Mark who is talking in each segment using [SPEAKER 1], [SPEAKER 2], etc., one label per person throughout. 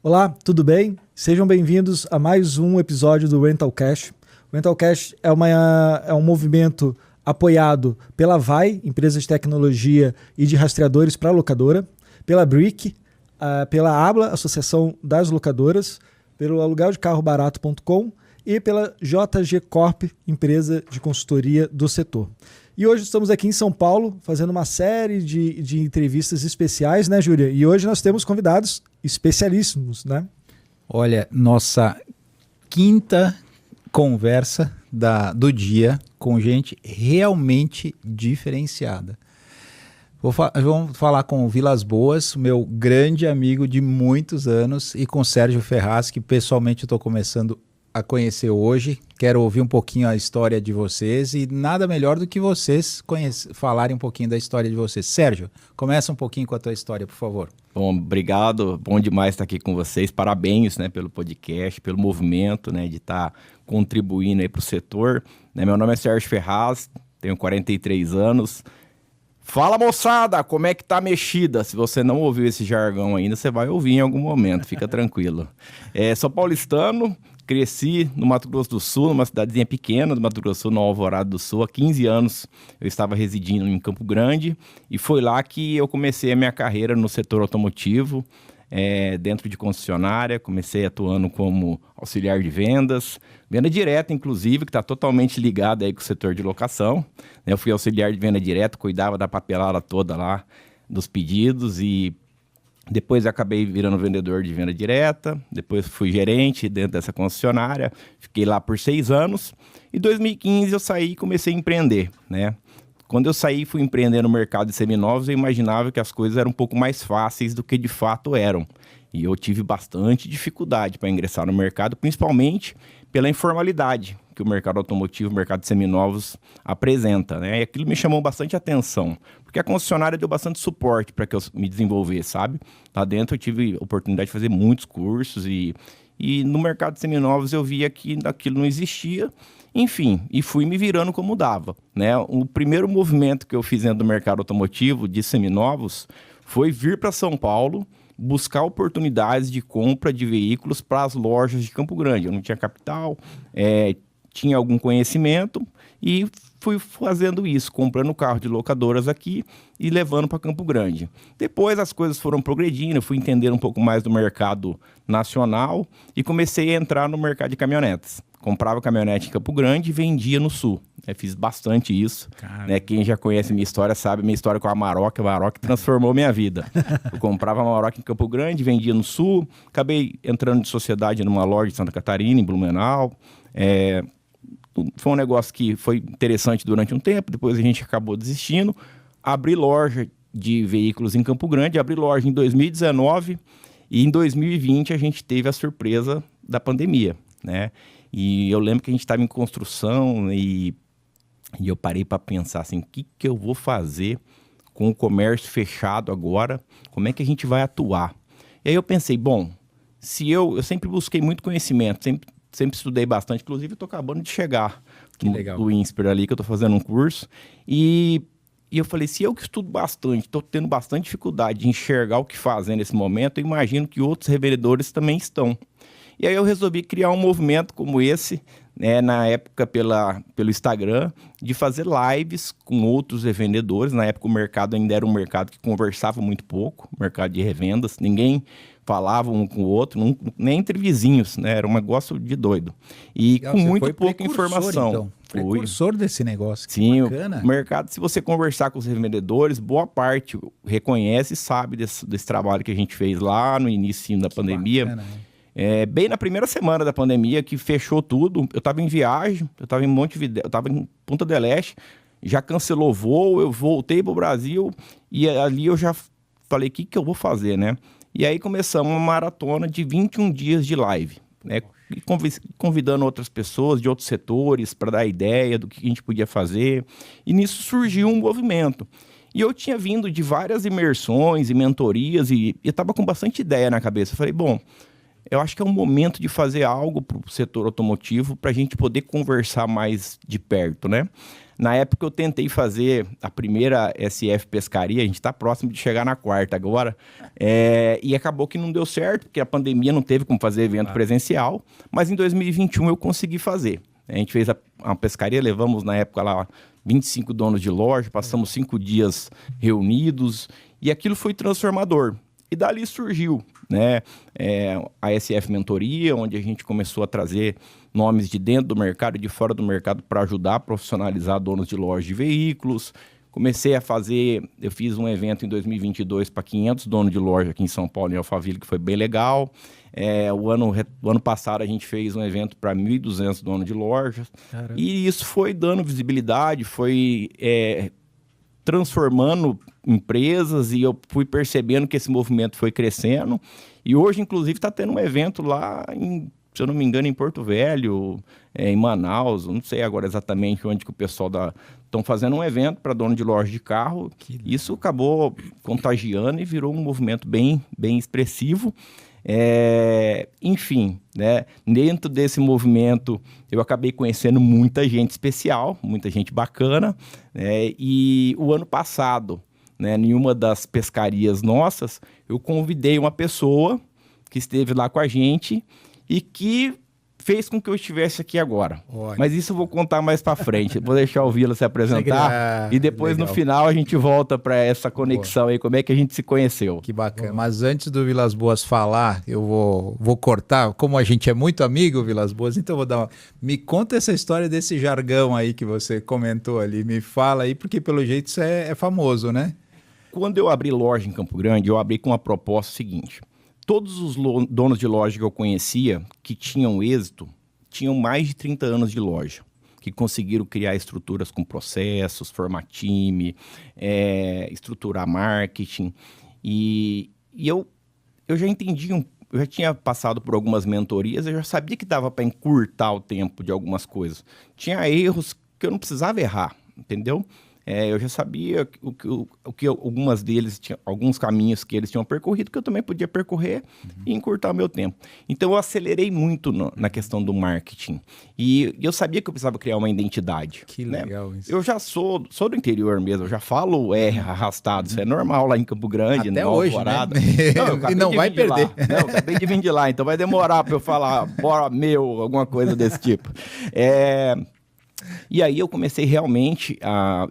[SPEAKER 1] Olá, tudo bem? Sejam bem-vindos a mais um episódio do Rental Cash. O Rental Cash é um movimento apoiado pela Vai, empresa de tecnologia e de rastreadores para locadora, pela Brick, pela ABLA, Associação das Locadoras, pelo alugueldecarrobarato.com e pela JG Corp, empresa de consultoria do setor. E hoje estamos aqui em São Paulo fazendo uma série de entrevistas especiais, né, Júlia? E hoje nós temos convidados especialíssimos, né?
[SPEAKER 2] Olha, nossa quinta conversa do dia com gente realmente diferenciada. Vamos falar com o Vilas Boas, meu grande amigo de muitos anos, e com Sérgio Ferraz, que pessoalmente eu estou começando a conhecer hoje. Quero ouvir um pouquinho a história de vocês e nada melhor do que vocês falarem um pouquinho da história de vocês. Sérgio, começa um pouquinho com a tua história, por favor.
[SPEAKER 3] Bom, obrigado. Bom demais estar aqui com vocês. Parabéns, né, pelo podcast, pelo movimento, né, de estar contribuindo aí para o setor. Meu nome é Sérgio Ferraz, tenho 43 anos. Fala, moçada, como é que tá a mexida? Se você não ouviu esse jargão ainda, você vai ouvir em algum momento, fica tranquilo. Sou paulistano, cresci no Mato Grosso do Sul, numa cidadezinha pequena do Mato Grosso do Sul, no Alvorada do Sul. Há 15 anos eu estava residindo em Campo Grande e foi lá que eu comecei a minha carreira no setor automotivo, dentro de concessionária. Comecei atuando como auxiliar de vendas, venda direta, inclusive, que está totalmente ligada aí com o setor de locação. Eu fui auxiliar de venda direta, cuidava da papelada toda lá, dos pedidos, e depois acabei virando vendedor de venda direta. Depois fui gerente dentro dessa concessionária, fiquei lá por 6 anos. Em 2015 eu saí e comecei a empreender, né? Quando eu saí e fui empreender no mercado de seminovos, eu imaginava que as coisas eram um pouco mais fáceis do que de fato eram. E eu tive bastante dificuldade para ingressar no mercado, principalmente pela informalidade que o mercado automotivo, o mercado de seminovos apresenta, né? E aquilo me chamou bastante atenção, porque a concessionária deu bastante suporte para que eu me desenvolvesse, sabe? Lá dentro eu tive a oportunidade de fazer muitos cursos e no mercado de seminovos eu via que aquilo não existia. Enfim, e fui me virando como dava, né? O primeiro movimento que eu fiz dentro do mercado automotivo de seminovos foi vir para São Paulo, buscar oportunidades de compra de veículos para as lojas de Campo Grande. Eu não tinha capital, tinha algum conhecimento e fui fazendo isso, comprando carro de locadoras aqui e levando para Campo Grande. Depois as coisas foram progredindo, eu fui entender um pouco mais do mercado nacional e comecei a entrar no mercado de caminhonetes. Comprava caminhonete em Campo Grande e vendia no Sul. Fiz bastante isso. Né? Quem já conhece minha história sabe minha história com a Amarok. A Amarok transformou minha vida. Eu comprava a Amarok em Campo Grande, vendia no Sul. Acabei entrando de sociedade numa loja de Santa Catarina, em Blumenau. Foi um negócio que foi interessante durante um tempo. Depois a gente acabou desistindo. Abri loja de veículos em Campo Grande. Abri loja em 2019. E em 2020 a gente teve a surpresa da pandemia, né? E eu lembro que a gente estava em construção e eu parei para pensar assim, o que eu vou fazer com o comércio fechado agora? Como é que a gente vai atuar? E aí eu pensei, bom, se eu sempre busquei muito conhecimento, sempre estudei bastante, inclusive eu estou acabando de chegar do INSPER ali, que eu estou fazendo um curso, e eu falei, se eu que estudo bastante, estou tendo bastante dificuldade de enxergar o que fazer nesse momento, eu imagino que outros revendedores também estão. E aí eu resolvi criar um movimento como esse, né, na época pelo Instagram, de fazer lives com outros revendedores. Na época o mercado ainda era um mercado que conversava muito pouco, mercado de revendas, ninguém falava um com o outro, nem entre vizinhos, né? Era um negócio de doido. E legal, com muito pouca informação.
[SPEAKER 2] Então. Precursor desse negócio.
[SPEAKER 3] Sim, bacana. O mercado, se você conversar com os revendedores, boa parte reconhece e sabe desse trabalho que a gente fez lá no início da pandemia. Bacana, bem na primeira semana da pandemia, que fechou tudo. Eu estava em viagem, eu estava em Punta del Este, já cancelou o voo, eu voltei para o Brasil e ali eu já falei, o que eu vou fazer, né? E aí começamos uma maratona de 21 dias de live, né? Convidando outras pessoas de outros setores para dar ideia do que a gente podia fazer. E nisso surgiu um movimento. E eu tinha vindo de várias imersões e mentorias e estava com bastante ideia na cabeça. Eu falei, bom, eu acho que é um momento de fazer algo para o setor automotivo para a gente poder conversar mais de perto, né? Na época eu tentei fazer a primeira SF Pescaria, a gente está próximo de chegar na quarta agora, e acabou que não deu certo, porque a pandemia não teve como fazer evento presencial, mas em 2021 eu consegui fazer. A gente fez a pescaria, levamos na época lá 25 donos de loja, passamos 5 dias reunidos, e aquilo foi transformador. E dali surgiu, né, a SF Mentoria, onde a gente começou a trazer nomes de dentro do mercado e de fora do mercado para ajudar a profissionalizar donos de lojas de veículos. Comecei a fazer, eu fiz um evento em 2022 para 500 donos de loja aqui em São Paulo, em Alphaville, que foi bem legal. O ano passado a gente fez um evento para 1.200 donos de lojas. Caramba. E isso foi dando visibilidade, foi transformando empresas, e eu fui percebendo que esse movimento foi crescendo. E hoje, inclusive, está tendo um evento lá, se eu não me engano, em Porto Velho, em Manaus, não sei agora exatamente onde que o pessoal estão fazendo um evento para dono de loja de carro. Isso acabou contagiando e virou um movimento bem, bem expressivo. Enfim, né? Dentro desse movimento eu acabei conhecendo muita gente especial, muita gente bacana, né? E o ano passado, né, em uma das pescarias nossas, eu convidei uma pessoa que esteve lá com a gente e que fez com que eu estivesse aqui agora. Olha. Mas isso eu vou contar mais para frente. Vou deixar o Vila se apresentar e depois legal. No final a gente volta para essa conexão aí, como é que a gente se conheceu.
[SPEAKER 2] Que bacana. Mas antes do Vilas Boas falar, eu vou cortar, como a gente é muito amigo, Vilas Boas, então eu vou dar uma... Me conta essa história desse jargão aí que você comentou ali, me fala aí, porque pelo jeito isso é famoso, né?
[SPEAKER 3] Quando eu abri loja em Campo Grande, eu abri com uma proposta seguinte: todos os donos de loja que eu conhecia, que tinham êxito, tinham mais de 30 anos de loja, que conseguiram criar estruturas com processos, formar time, estruturar marketing. E eu já entendi, eu já tinha passado por algumas mentorias, eu já sabia que dava para encurtar o tempo de algumas coisas. Tinha erros que eu não precisava errar, entendeu? Eu já sabia o que algumas deles tinham, alguns caminhos que eles tinham percorrido, que eu também podia percorrer e encurtar o meu tempo. Então eu acelerei muito na questão do marketing. E eu sabia que eu precisava criar uma identidade.
[SPEAKER 2] Que legal isso.
[SPEAKER 3] Eu já sou do interior mesmo, eu já falo R arrastado, isso é normal lá em Campo Grande,
[SPEAKER 2] até hoje,
[SPEAKER 3] Alvorada.
[SPEAKER 2] Né? Não, e não vai perder.
[SPEAKER 3] Não, eu acabei de vir de lá, então vai demorar para eu falar bora meu, alguma coisa desse tipo. E aí eu comecei realmente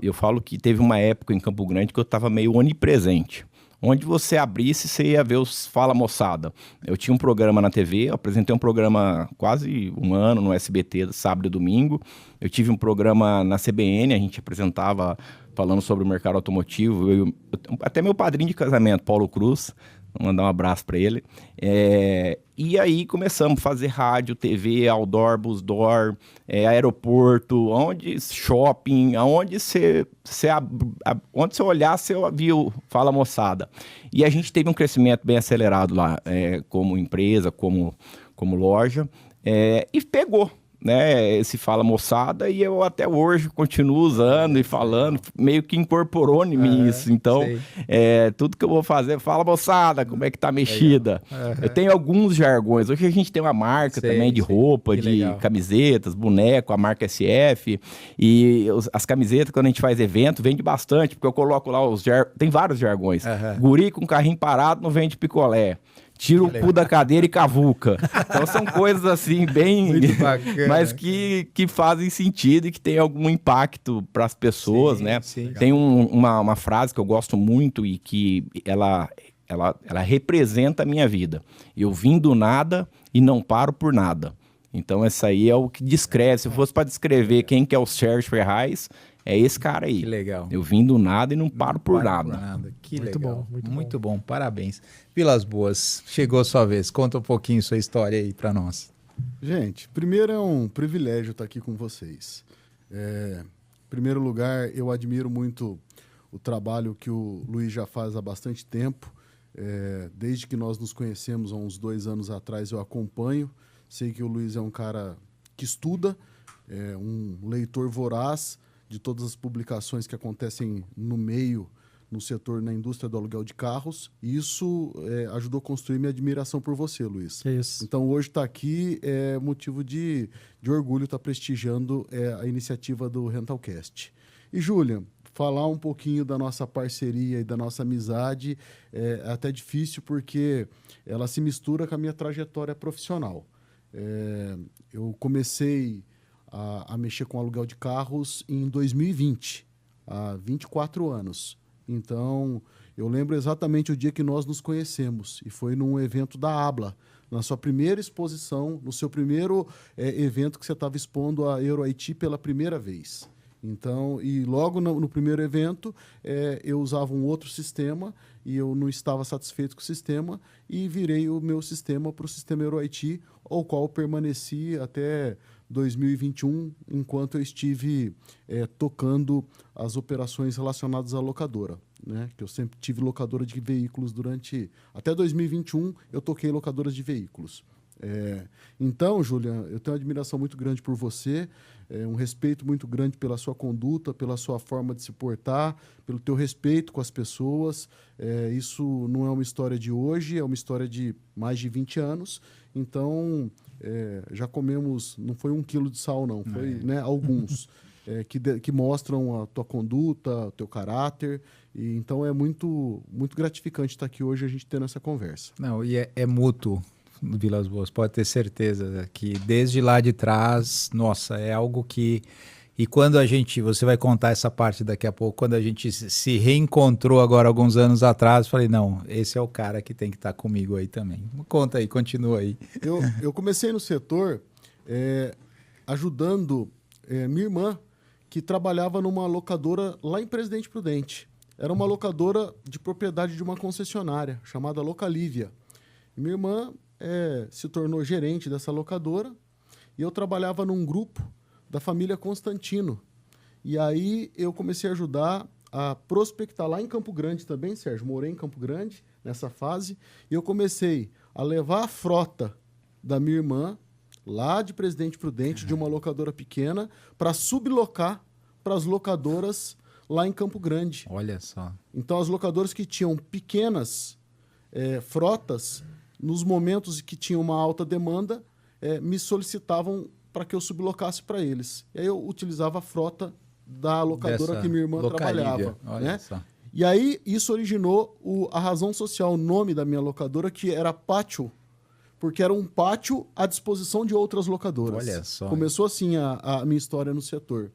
[SPEAKER 3] eu falo que teve uma época em Campo Grande que eu estava meio onipresente. Onde você abrisse, você ia ver os Fala Moçada. Eu tinha um programa na TV, eu apresentei um programa quase um ano no SBT, sábado e domingo. Eu tive um programa na CBN, a gente apresentava falando sobre o mercado automotivo. Até meu padrinho de casamento, Paulo Cruz, vou mandar um abraço para ele. E aí começamos a fazer rádio, TV, outdoor, busdoor, aeroporto, shopping, onde você olhar, você viu Fala Moçada. E a gente teve um crescimento bem acelerado lá, como empresa, como loja, e pegou, né, esse Fala Moçada, e eu até hoje continuo usando e falando, meio que incorporou em mim isso. Então, tudo que eu vou fazer, Fala Moçada, como é que tá mexida. Eu tenho alguns jargões. Hoje a gente tem uma marca também de roupa, de legal. Camisetas, boneco, a marca SF, e as camisetas, quando a gente faz evento, vende bastante, porque eu coloco lá tem vários jargões. Guri com carrinho parado não vende picolé. Tira o cu da cadeira e cavuca. Então são coisas assim bem... mas que fazem sentido e que tem algum impacto para as pessoas, né? Sim. Tem uma frase que eu gosto muito e que ela representa a minha vida. Eu vim do nada e não paro por nada. Então essa aí é o que descreve. Se fosse para descrever quem que é o Sérgio Ferraz, é esse cara aí.
[SPEAKER 2] Que legal.
[SPEAKER 3] Eu vim do nada e não paro por nada.
[SPEAKER 2] Que muito legal. Muito bom. Parabéns. Vilas Boas, chegou a sua vez. Conta um pouquinho sua história aí para nós.
[SPEAKER 4] Gente, primeiro é um privilégio estar aqui com vocês. Em primeiro lugar, eu admiro muito o trabalho que o Luiz já faz há bastante tempo. Desde que nós nos conhecemos há uns 2 anos atrás, eu acompanho. Sei que o Luiz é um cara que estuda, um leitor voraz de todas as publicações que acontecem no meio no setor, na indústria do aluguel de carros, e isso ajudou a construir minha admiração por você, Luiz.
[SPEAKER 1] É isso.
[SPEAKER 4] Então, hoje estar aqui é motivo de orgulho estar prestigiando a iniciativa do Rentalcast. E, Júlia, falar um pouquinho da nossa parceria e da nossa amizade é até difícil, porque ela se mistura com a minha trajetória profissional. Eu comecei a mexer com aluguel de carros em 2020, há 24 anos. Então, eu lembro exatamente o dia que nós nos conhecemos, e foi num evento da Abla, na sua primeira exposição, no seu primeiro evento que você estava expondo a EuroIT pela primeira vez. Então, e logo no primeiro evento, eu usava um outro sistema e eu não estava satisfeito com o sistema e virei o meu sistema para o sistema EuroIT, ao qual permaneci até 2021, enquanto eu estive tocando as operações relacionadas à locadora, né? Que eu sempre tive locadora de veículos até 2021, eu toquei locadoras de veículos. Então, Júlia, eu tenho uma admiração muito grande por você, um respeito muito grande pela sua conduta, pela sua forma de se portar, pelo teu respeito com as pessoas. Isso não é uma história de hoje, é uma história de mais de 20 anos. Então, já comemos, não foi 1 quilo de sal, não, foi alguns. Que mostram a tua conduta, o teu caráter. E, então, é muito, muito gratificante estar aqui hoje e a gente tendo essa conversa.
[SPEAKER 2] Não, e é mútuo. No Vilas Boas, pode ter certeza que desde lá de trás, nossa, é algo que... E quando você vai contar essa parte daqui a pouco, quando a gente se reencontrou agora alguns anos atrás, falei, não, esse é o cara que tem que estar comigo aí também. Conta aí, continua aí.
[SPEAKER 4] Eu comecei no setor ajudando minha irmã, que trabalhava numa locadora lá em Presidente Prudente. Era uma locadora de propriedade de uma concessionária, chamada Localívia. Minha irmã se tornou gerente dessa locadora e eu trabalhava num grupo da família Constantino. E aí eu comecei a ajudar a prospectar lá em Campo Grande também, Sérgio. Morei em Campo Grande nessa fase e eu comecei a levar a frota da minha irmã lá de Presidente Prudente, de uma locadora pequena, para sublocar para as locadoras lá em Campo Grande.
[SPEAKER 2] Olha só.
[SPEAKER 4] Então, as locadoras que tinham pequenas frotas, nos momentos que tinha uma alta demanda, me solicitavam para que eu sublocasse para eles. E aí eu utilizava a frota da locadora que minha irmã trabalhava.
[SPEAKER 2] Olha só.
[SPEAKER 4] E aí isso originou a razão social, o nome da minha locadora, que era Pátio, porque era um pátio à disposição de outras locadoras.
[SPEAKER 2] Olha só.
[SPEAKER 4] Começou assim a minha história no setor.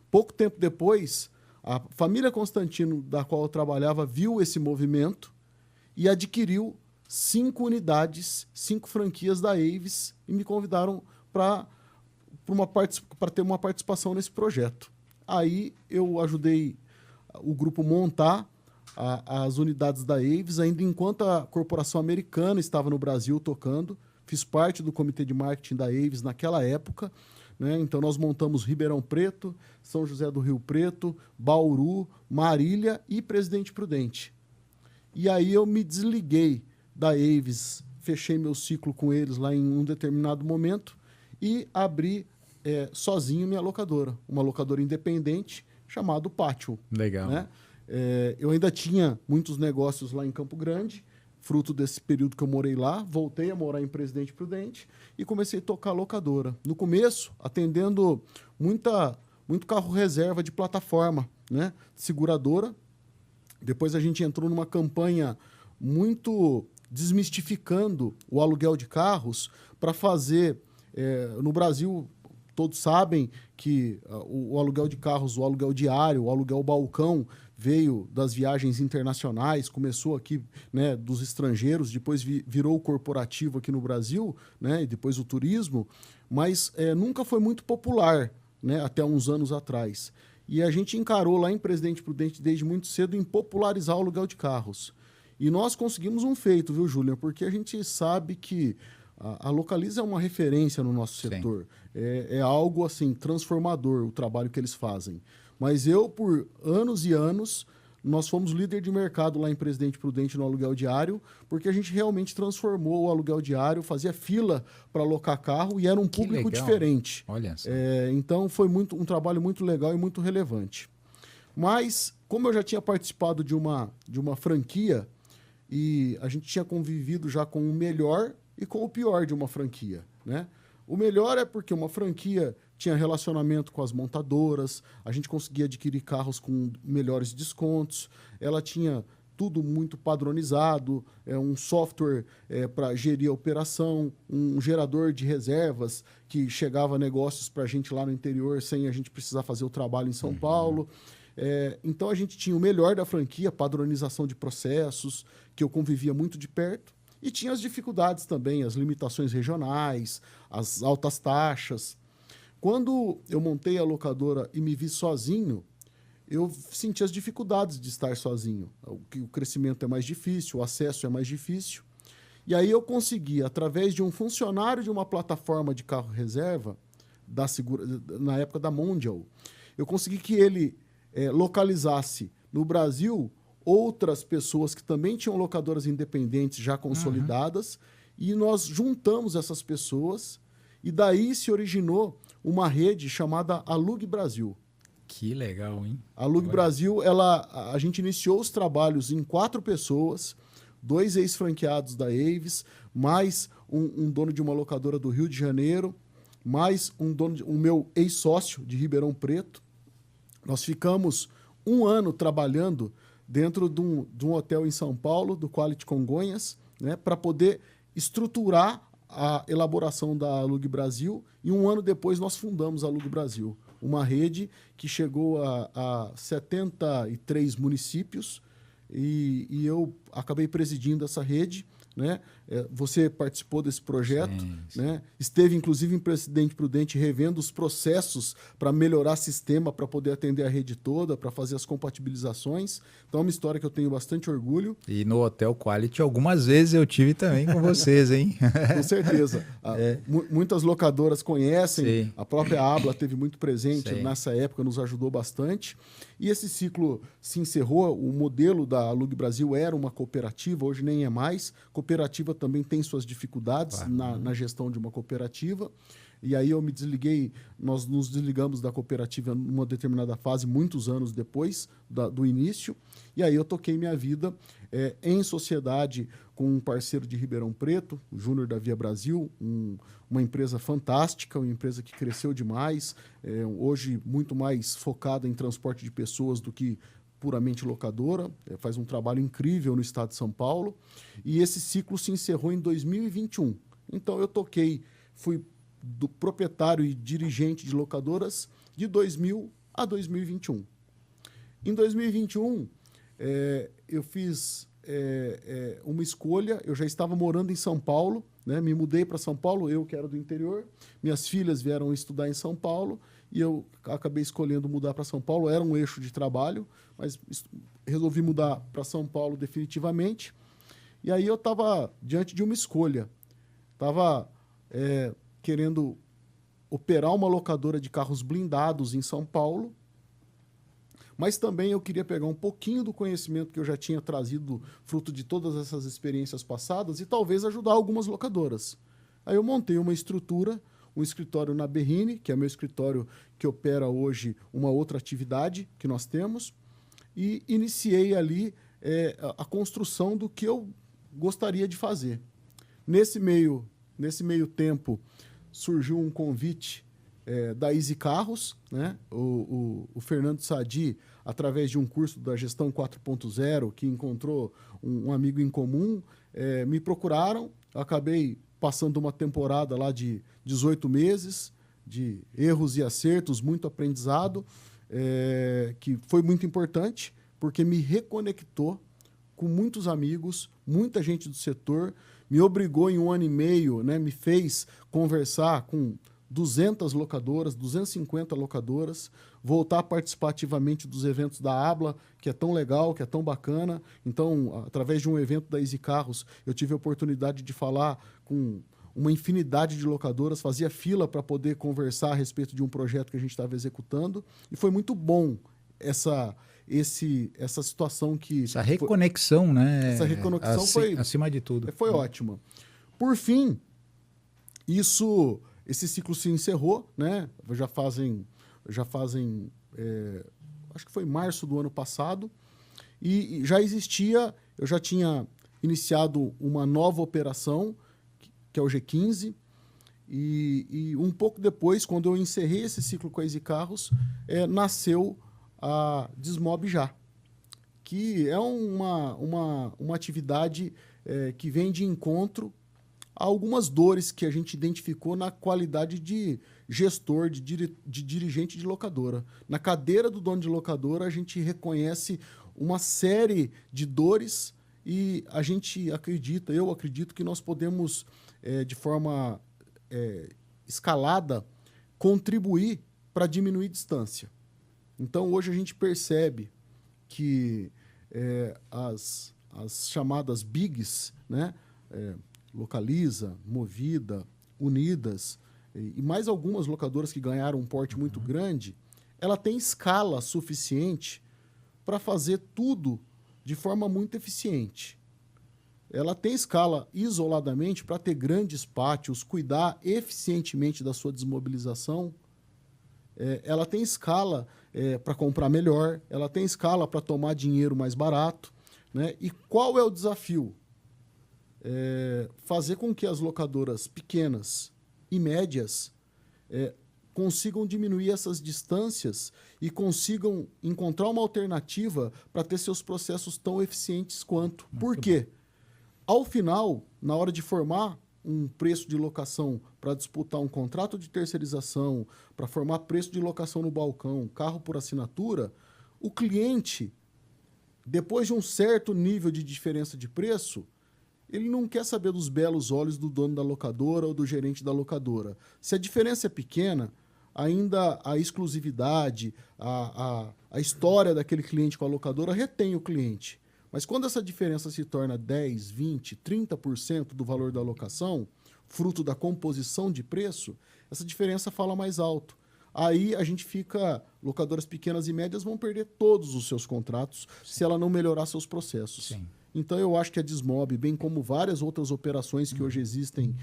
[SPEAKER 4] Pouco tempo depois, a família Constantino, da qual eu trabalhava, viu esse movimento e adquiriu 5 unidades, 5 franquias da Avis e me convidaram para ter uma participação nesse projeto. Aí eu ajudei o grupo montar as unidades da Avis, ainda enquanto a corporação americana estava no Brasil tocando. Fiz parte do comitê de marketing da Avis naquela época, né? Então nós montamos Ribeirão Preto, São José do Rio Preto, Bauru, Marília e Presidente Prudente. E aí eu me desliguei da Avis, fechei meu ciclo com eles lá em um determinado momento e abri sozinho minha locadora, uma locadora independente chamada Pátio.
[SPEAKER 2] Legal.
[SPEAKER 4] Né? Eu ainda tinha muitos negócios lá em Campo Grande, fruto desse período que eu morei lá, voltei a morar em Presidente Prudente e comecei a tocar locadora. No começo, atendendo muito carro reserva de plataforma, né? Seguradora. Depois a gente entrou numa campanha muito desmistificando o aluguel de carros para fazer... no Brasil, todos sabem que o aluguel de carros, o aluguel diário, o aluguel balcão veio das viagens internacionais, começou aqui, né, dos estrangeiros, depois virou o corporativo aqui no Brasil, né, e depois o turismo, mas nunca foi muito popular, né, até uns anos atrás. E a gente encarou lá em Presidente Prudente desde muito cedo em popularizar o aluguel de carros. E nós conseguimos um feito, viu, Júlia? Porque a gente sabe que a Localiza é uma referência no nosso setor. É algo assim transformador o trabalho que eles fazem. Mas por anos e anos, nós fomos líder de mercado lá em Presidente Prudente no aluguel diário, porque a gente realmente transformou o aluguel diário, fazia fila para alocar carro e era um público diferente.
[SPEAKER 2] Olha só.
[SPEAKER 4] Então foi um trabalho muito legal e muito relevante. Mas, como eu já tinha participado de uma franquia e a gente tinha convivido já com o melhor e com o pior de uma franquia, né? O melhor é porque uma franquia tinha relacionamento com as montadoras, a gente conseguia adquirir carros com melhores descontos, ela tinha tudo muito padronizado, um software para gerir a operação, um gerador de reservas que chegava a negócios para a gente lá no interior sem a gente precisar fazer o trabalho em São Paulo. Então a gente tinha o melhor da franquia, padronização de processos, que eu convivia muito de perto, e tinha as dificuldades também, as limitações regionais, as altas taxas. Quando eu montei a locadora e me vi sozinho, eu senti as dificuldades de estar sozinho. O crescimento é mais difícil, o acesso é mais difícil. E aí eu consegui, através de um funcionário de uma plataforma de carro reserva, na época da Mondial, eu consegui que ele localizasse no Brasil outras pessoas que também tinham locadoras independentes já consolidadas, e nós juntamos essas pessoas, e daí se originou uma rede chamada Alugue Brasil.
[SPEAKER 2] Que legal, hein?
[SPEAKER 4] A Alugue Brasil, a gente iniciou os trabalhos em 4 pessoas, 2 ex-franqueados da Avis, mais um dono de uma locadora do Rio de Janeiro, mais um meu ex-sócio de Ribeirão Preto. Nós ficamos 1 ano trabalhando dentro de um hotel em São Paulo, do Quality Congonhas, né, para poder estruturar a elaboração da Alugue Brasil, e 1 ano depois nós fundamos a Alugue Brasil, uma rede que chegou a 73 municípios, e eu acabei presidindo essa rede, né? Você participou desse projeto,
[SPEAKER 2] sim.
[SPEAKER 4] Né? Esteve, inclusive, em Presidente Prudente revendo os processos para melhorar sistema, para poder atender a rede toda, para fazer as compatibilizações. Então, é uma história que eu tenho bastante orgulho.
[SPEAKER 2] E no Hotel Quality, algumas vezes eu tive também com vocês, hein?
[SPEAKER 4] Com certeza. Muitas locadoras conhecem,
[SPEAKER 2] Sim.
[SPEAKER 4] a própria Abla teve muito presente
[SPEAKER 2] Sim.
[SPEAKER 4] nessa época, nos ajudou bastante. E esse ciclo se encerrou. O modelo da Alugue Brasil era uma cooperativa, hoje nem é mais. Cooperativa também tem suas dificuldades, claro, na gestão de uma cooperativa. E aí eu me desliguei, nós nos desligamos da cooperativa numa determinada fase, muitos anos depois do início. E aí eu toquei minha vida em sociedade com um parceiro de Ribeirão Preto, o Júnior da Via Brasil, uma empresa fantástica, uma empresa que cresceu demais, hoje muito mais focada em transporte de pessoas do que puramente locadora, faz um trabalho incrível no estado de São Paulo, e esse ciclo se encerrou em 2021. Então eu fui do proprietário e dirigente de locadoras de 2000 a 2021. Em 2021, eu fiz uma escolha, eu já estava morando em São Paulo, né? Me mudei para São Paulo, eu que era do interior, minhas filhas vieram estudar em São Paulo, e eu acabei escolhendo mudar para São Paulo, era um eixo de trabalho, mas resolvi mudar para São Paulo definitivamente. E aí eu estava diante de uma escolha. Estava querendo operar uma locadora de carros blindados em São Paulo, mas também eu queria pegar um pouquinho do conhecimento que eu já tinha trazido, fruto de todas essas experiências passadas, e talvez ajudar algumas locadoras. Aí eu montei uma estrutura, um escritório na Berrini, que é meu escritório que opera hoje uma outra atividade que nós temos, e iniciei ali a construção do que eu gostaria de fazer. Nesse meio tempo, surgiu um convite da Easy Carros, né? O Fernando Sadi, através de um curso da Gestão 4.0, que encontrou um amigo em comum, me procuraram, acabei passando uma temporada lá de 18 meses, de erros e acertos, muito aprendizado, que foi muito importante, porque me reconectou com muitos amigos, muita gente do setor, me obrigou em 1 ano e meio, né, me fez conversar com 200 locadoras, 250 locadoras, voltar a participar ativamente dos eventos da Abla, que é tão legal, que é tão bacana. Então, através de um evento da Easy Carros, eu tive a oportunidade de falar com uma infinidade de locadoras, fazia fila para poder conversar a respeito de um projeto que a gente estava executando, e foi muito bom essa situação que...
[SPEAKER 2] Essa reconexão, né?
[SPEAKER 4] Essa reconexão foi...
[SPEAKER 2] Acima de tudo.
[SPEAKER 4] Foi ótima. Por fim, esse ciclo se encerrou, né? Já fazem acho que foi março do ano passado, e já existia, eu já tinha iniciado uma nova operação, que é o G15, e um pouco depois, quando eu encerrei esse ciclo com a Easy Carros, nasceu a Desmob Já, que é uma atividade que vem de encontro a algumas dores que a gente identificou na qualidade de gestor, de dirigente de locadora. Na cadeira do dono de locadora, a gente reconhece uma série de dores e a gente acredita, eu acredito que nós podemos, de forma escalada, contribuir para diminuir distância. Então, hoje a gente percebe que as chamadas BIGs, né, Localiza, Movida, Unidas e mais algumas locadoras que ganharam um porte muito grande, ela tem escala suficiente para fazer tudo de forma muito eficiente. Ela tem escala isoladamente para ter grandes pátios, cuidar eficientemente da sua desmobilização. Ela tem escala para comprar melhor, ela tem escala para tomar dinheiro mais barato, né? E qual é o desafio? Fazer com que as locadoras pequenas e médias consigam diminuir essas distâncias e consigam encontrar uma alternativa para ter seus processos tão eficientes quanto. Por quê? Ao final, na hora de formar um preço de locação para disputar um contrato de terceirização, para formar preço de locação no balcão, carro por assinatura, o cliente, depois de um certo nível de diferença de preço, ele não quer saber dos belos olhos do dono da locadora ou do gerente da locadora. Se a diferença é pequena, ainda a exclusividade, a história daquele cliente com a locadora retém o cliente. Mas quando essa diferença se torna 10%, 20%, 30% do valor da locação, fruto da composição de preço, essa diferença fala mais alto. Aí a gente fica, locadoras pequenas e médias vão perder todos os seus contratos se ela não melhorar seus processos.
[SPEAKER 2] Sim.
[SPEAKER 4] Então eu acho que a Desmob, bem como várias outras operações que hoje existem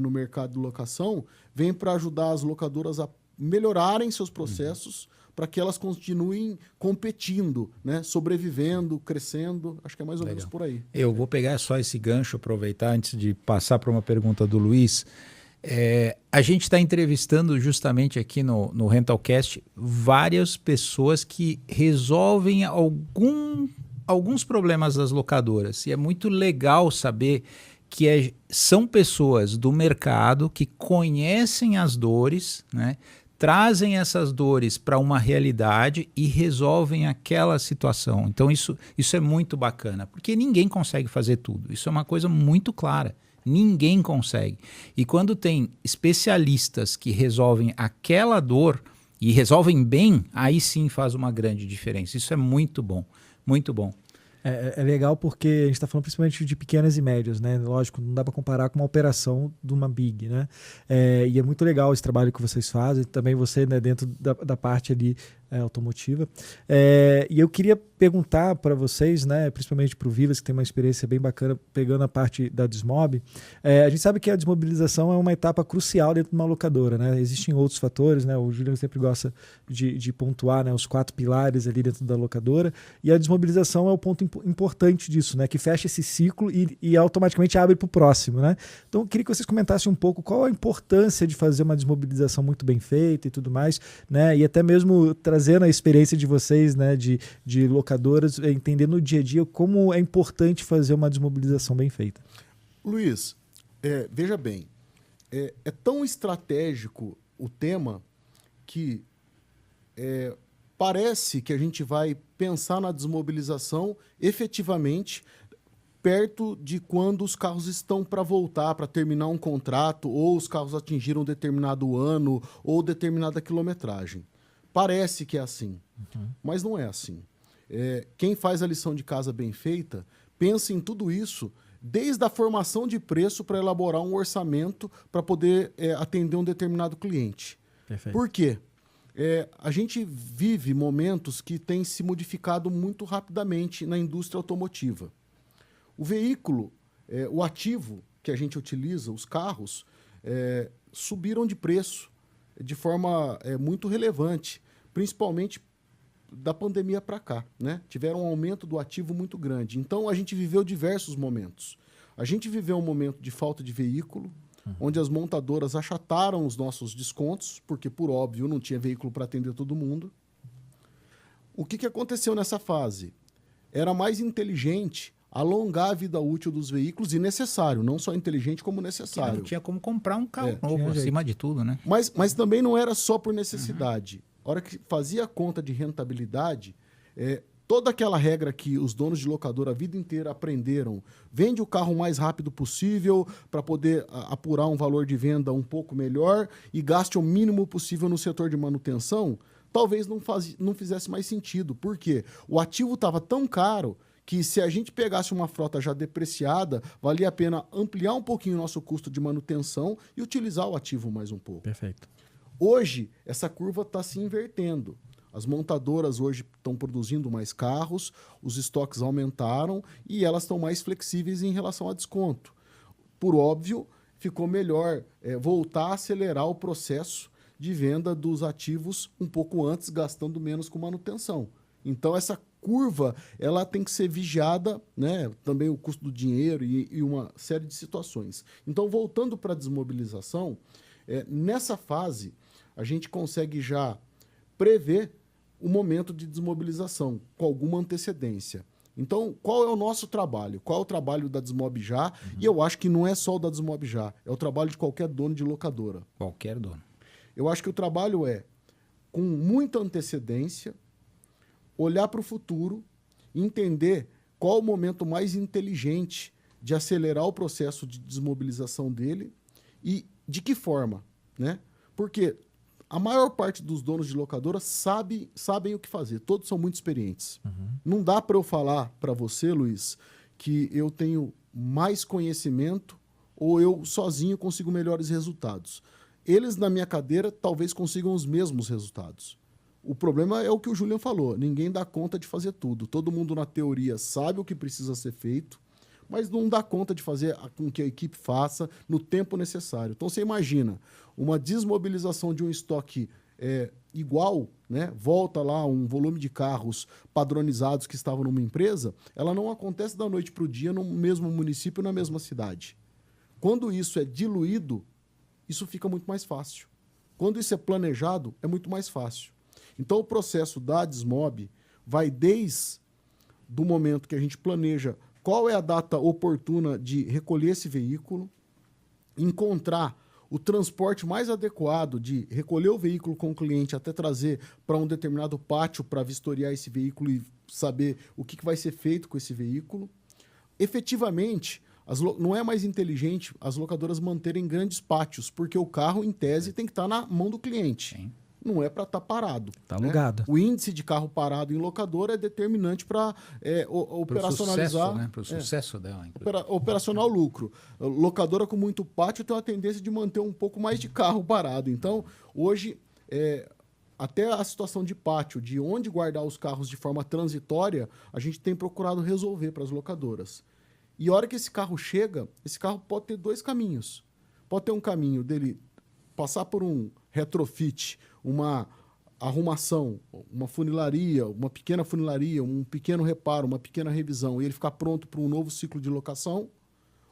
[SPEAKER 4] no mercado de locação, vem para ajudar as locadoras a melhorarem seus processos para que elas continuem competindo, né? Sobrevivendo, crescendo. Acho que é mais ou menos por aí.
[SPEAKER 2] Eu vou pegar só esse gancho, aproveitar antes de passar para uma pergunta do Luiz. A gente está entrevistando justamente aqui no Rentalcast várias pessoas que resolvem alguns problemas das locadoras. E é muito legal saber que são pessoas do mercado que conhecem as dores, né? Trazem essas dores para uma realidade e resolvem aquela situação. Então isso é muito bacana, porque ninguém consegue fazer tudo. Isso é uma coisa muito clara. Ninguém consegue. E quando tem especialistas que resolvem aquela dor e resolvem bem, aí sim faz uma grande diferença. Isso é muito bom, muito bom.
[SPEAKER 1] É legal porque a gente está falando principalmente de pequenas e médias, né? Lógico, não dá para comparar com uma operação de uma big, né? E é muito legal esse trabalho que vocês fazem, também você, né, dentro da parte ali automotiva. E eu queria perguntar para vocês, né, principalmente para o Vilas, que tem uma experiência bem bacana pegando a parte da Desmob. A gente sabe que a desmobilização é uma etapa crucial dentro de uma locadora, né? Existem outros fatores, né? O Juliano sempre gosta de pontuar, né, os 4 pilares ali dentro da locadora, e a desmobilização é o ponto importante disso, né? Que fecha esse ciclo e automaticamente abre para o próximo, né? Então eu queria que vocês comentassem um pouco qual a importância de fazer uma desmobilização muito bem feita e tudo mais, né? E até mesmo trazendo a experiência de vocês, né, de locadoras, entender no dia a dia como é importante fazer uma desmobilização bem feita.
[SPEAKER 4] Luiz, veja bem, é tão estratégico o tema que parece que a gente vai pensar na desmobilização efetivamente perto de quando os carros estão para voltar, para terminar um contrato, ou os carros atingiram determinado ano ou determinada quilometragem. Parece que é assim, mas não é assim. Quem faz a lição de casa bem feita, pensa em tudo isso desde a formação de preço para elaborar um orçamento para poder atender um determinado cliente.
[SPEAKER 1] Perfeito.
[SPEAKER 4] Por quê? A gente vive momentos que têm se modificado muito rapidamente na indústria automotiva. O veículo, o ativo que a gente utiliza, os carros, subiram de preço de forma muito relevante, principalmente da pandemia para cá, né? Tiveram um aumento do ativo muito grande. Então, a gente viveu diversos momentos. A gente viveu um momento de falta de veículo, onde as montadoras achataram os nossos descontos, porque, por óbvio, não tinha veículo para atender todo mundo. O que aconteceu nessa fase? Era mais inteligente alongar a vida útil dos veículos, e necessário, não só inteligente como necessário.
[SPEAKER 2] Não tinha como comprar um carro novo, acima de tudo, né?
[SPEAKER 4] Mas também não era só por necessidade. A hora que fazia a conta de rentabilidade, toda aquela regra que os donos de locadora a vida inteira aprenderam, vende o carro o mais rápido possível para poder apurar um valor de venda um pouco melhor e gaste o mínimo possível no setor de manutenção, talvez não fizesse mais sentido. Por quê? O ativo estava tão caro que, se a gente pegasse uma frota já depreciada, valia a pena ampliar um pouquinho o nosso custo de manutenção e utilizar o ativo mais um pouco.
[SPEAKER 1] Perfeito.
[SPEAKER 4] Hoje, essa curva está se invertendo. As montadoras hoje estão produzindo mais carros, os estoques aumentaram e elas estão mais flexíveis em relação a desconto. Por óbvio, ficou melhor voltar a acelerar o processo de venda dos ativos um pouco antes, gastando menos com manutenção. Então, essa curva ela tem que ser vigiada, né? Também o custo do dinheiro e uma série de situações. Então, voltando para a desmobilização, nessa fase, a gente consegue já prever o momento de desmobilização com alguma antecedência. Então, qual é o nosso trabalho? Qual é o trabalho da Desmob Já? E eu acho que não é só o da Desmob Já, é o trabalho de qualquer dono de locadora.
[SPEAKER 2] Qualquer dono.
[SPEAKER 4] Eu acho que o trabalho é, com muita antecedência, olhar para o futuro, entender qual o momento mais inteligente de acelerar o processo de desmobilização dele e de que forma, né? Porque a maior parte dos donos de locadora sabem o que fazer, todos são muito experientes. Não dá para eu falar para você, Luiz, que eu tenho mais conhecimento ou eu sozinho consigo melhores resultados. Eles, na minha cadeira, talvez consigam os mesmos resultados. O problema é o que o Julian falou, ninguém dá conta de fazer tudo. Todo mundo, na teoria, sabe o que precisa ser feito, mas não dá conta de fazer com que a equipe faça no tempo necessário. Então, você imagina, uma desmobilização de um estoque igual, né? Volta lá um volume de carros padronizados que estavam numa empresa, ela não acontece da noite para o dia no mesmo município, na mesma cidade. Quando isso é diluído, isso fica muito mais fácil. Quando isso é planejado, é muito mais fácil. Então, o processo da Desmob vai desde o momento que a gente planeja qual é a data oportuna de recolher esse veículo, encontrar o transporte mais adequado de recolher o veículo com o cliente até trazer para um determinado pátio para vistoriar esse veículo e saber o que vai ser feito com esse veículo. Efetivamente, não é mais inteligente as locadoras manterem grandes pátios, porque o carro, em tese, tem que estar na mão do cliente.
[SPEAKER 2] Sim.
[SPEAKER 4] Não é para estar parado.
[SPEAKER 1] Está alugado.
[SPEAKER 4] O índice de carro parado em locadora é determinante para operacionalizar.
[SPEAKER 2] Para o sucesso dela.
[SPEAKER 4] Operacional lucro. Locadora com muito pátio tem uma tendência de manter um pouco mais de carro parado. Então, hoje, até a situação de pátio, de onde guardar os carros de forma transitória, a gente tem procurado resolver para as locadoras. E a hora que esse carro chega, esse carro pode ter dois caminhos. Pode ter um caminho dele passar por um retrofit, uma arrumação, uma funilaria, uma pequena funilaria, um pequeno reparo, uma pequena revisão, e ele ficar pronto para um novo ciclo de locação,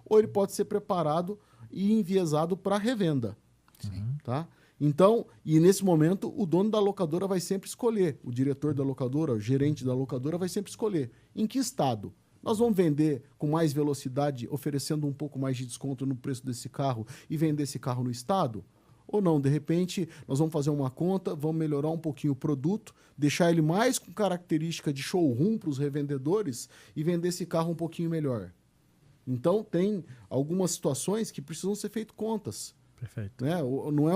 [SPEAKER 4] ou ele pode ser preparado e enviesado para revenda.
[SPEAKER 2] Sim.
[SPEAKER 4] Tá? Então, e nesse momento, o dono da locadora vai sempre escolher, o diretor da locadora, o gerente da locadora vai sempre escolher em que estado. Nós vamos vender com mais velocidade, oferecendo um pouco mais de desconto no preço desse carro e vender esse carro no estado? Ou não, de repente, nós vamos fazer uma conta, vamos melhorar um pouquinho o produto, deixar ele mais com característica de showroom para os revendedores e vender esse carro um pouquinho melhor. Então, tem algumas situações que precisam ser feitas contas.
[SPEAKER 1] Perfeito.
[SPEAKER 4] Né? Não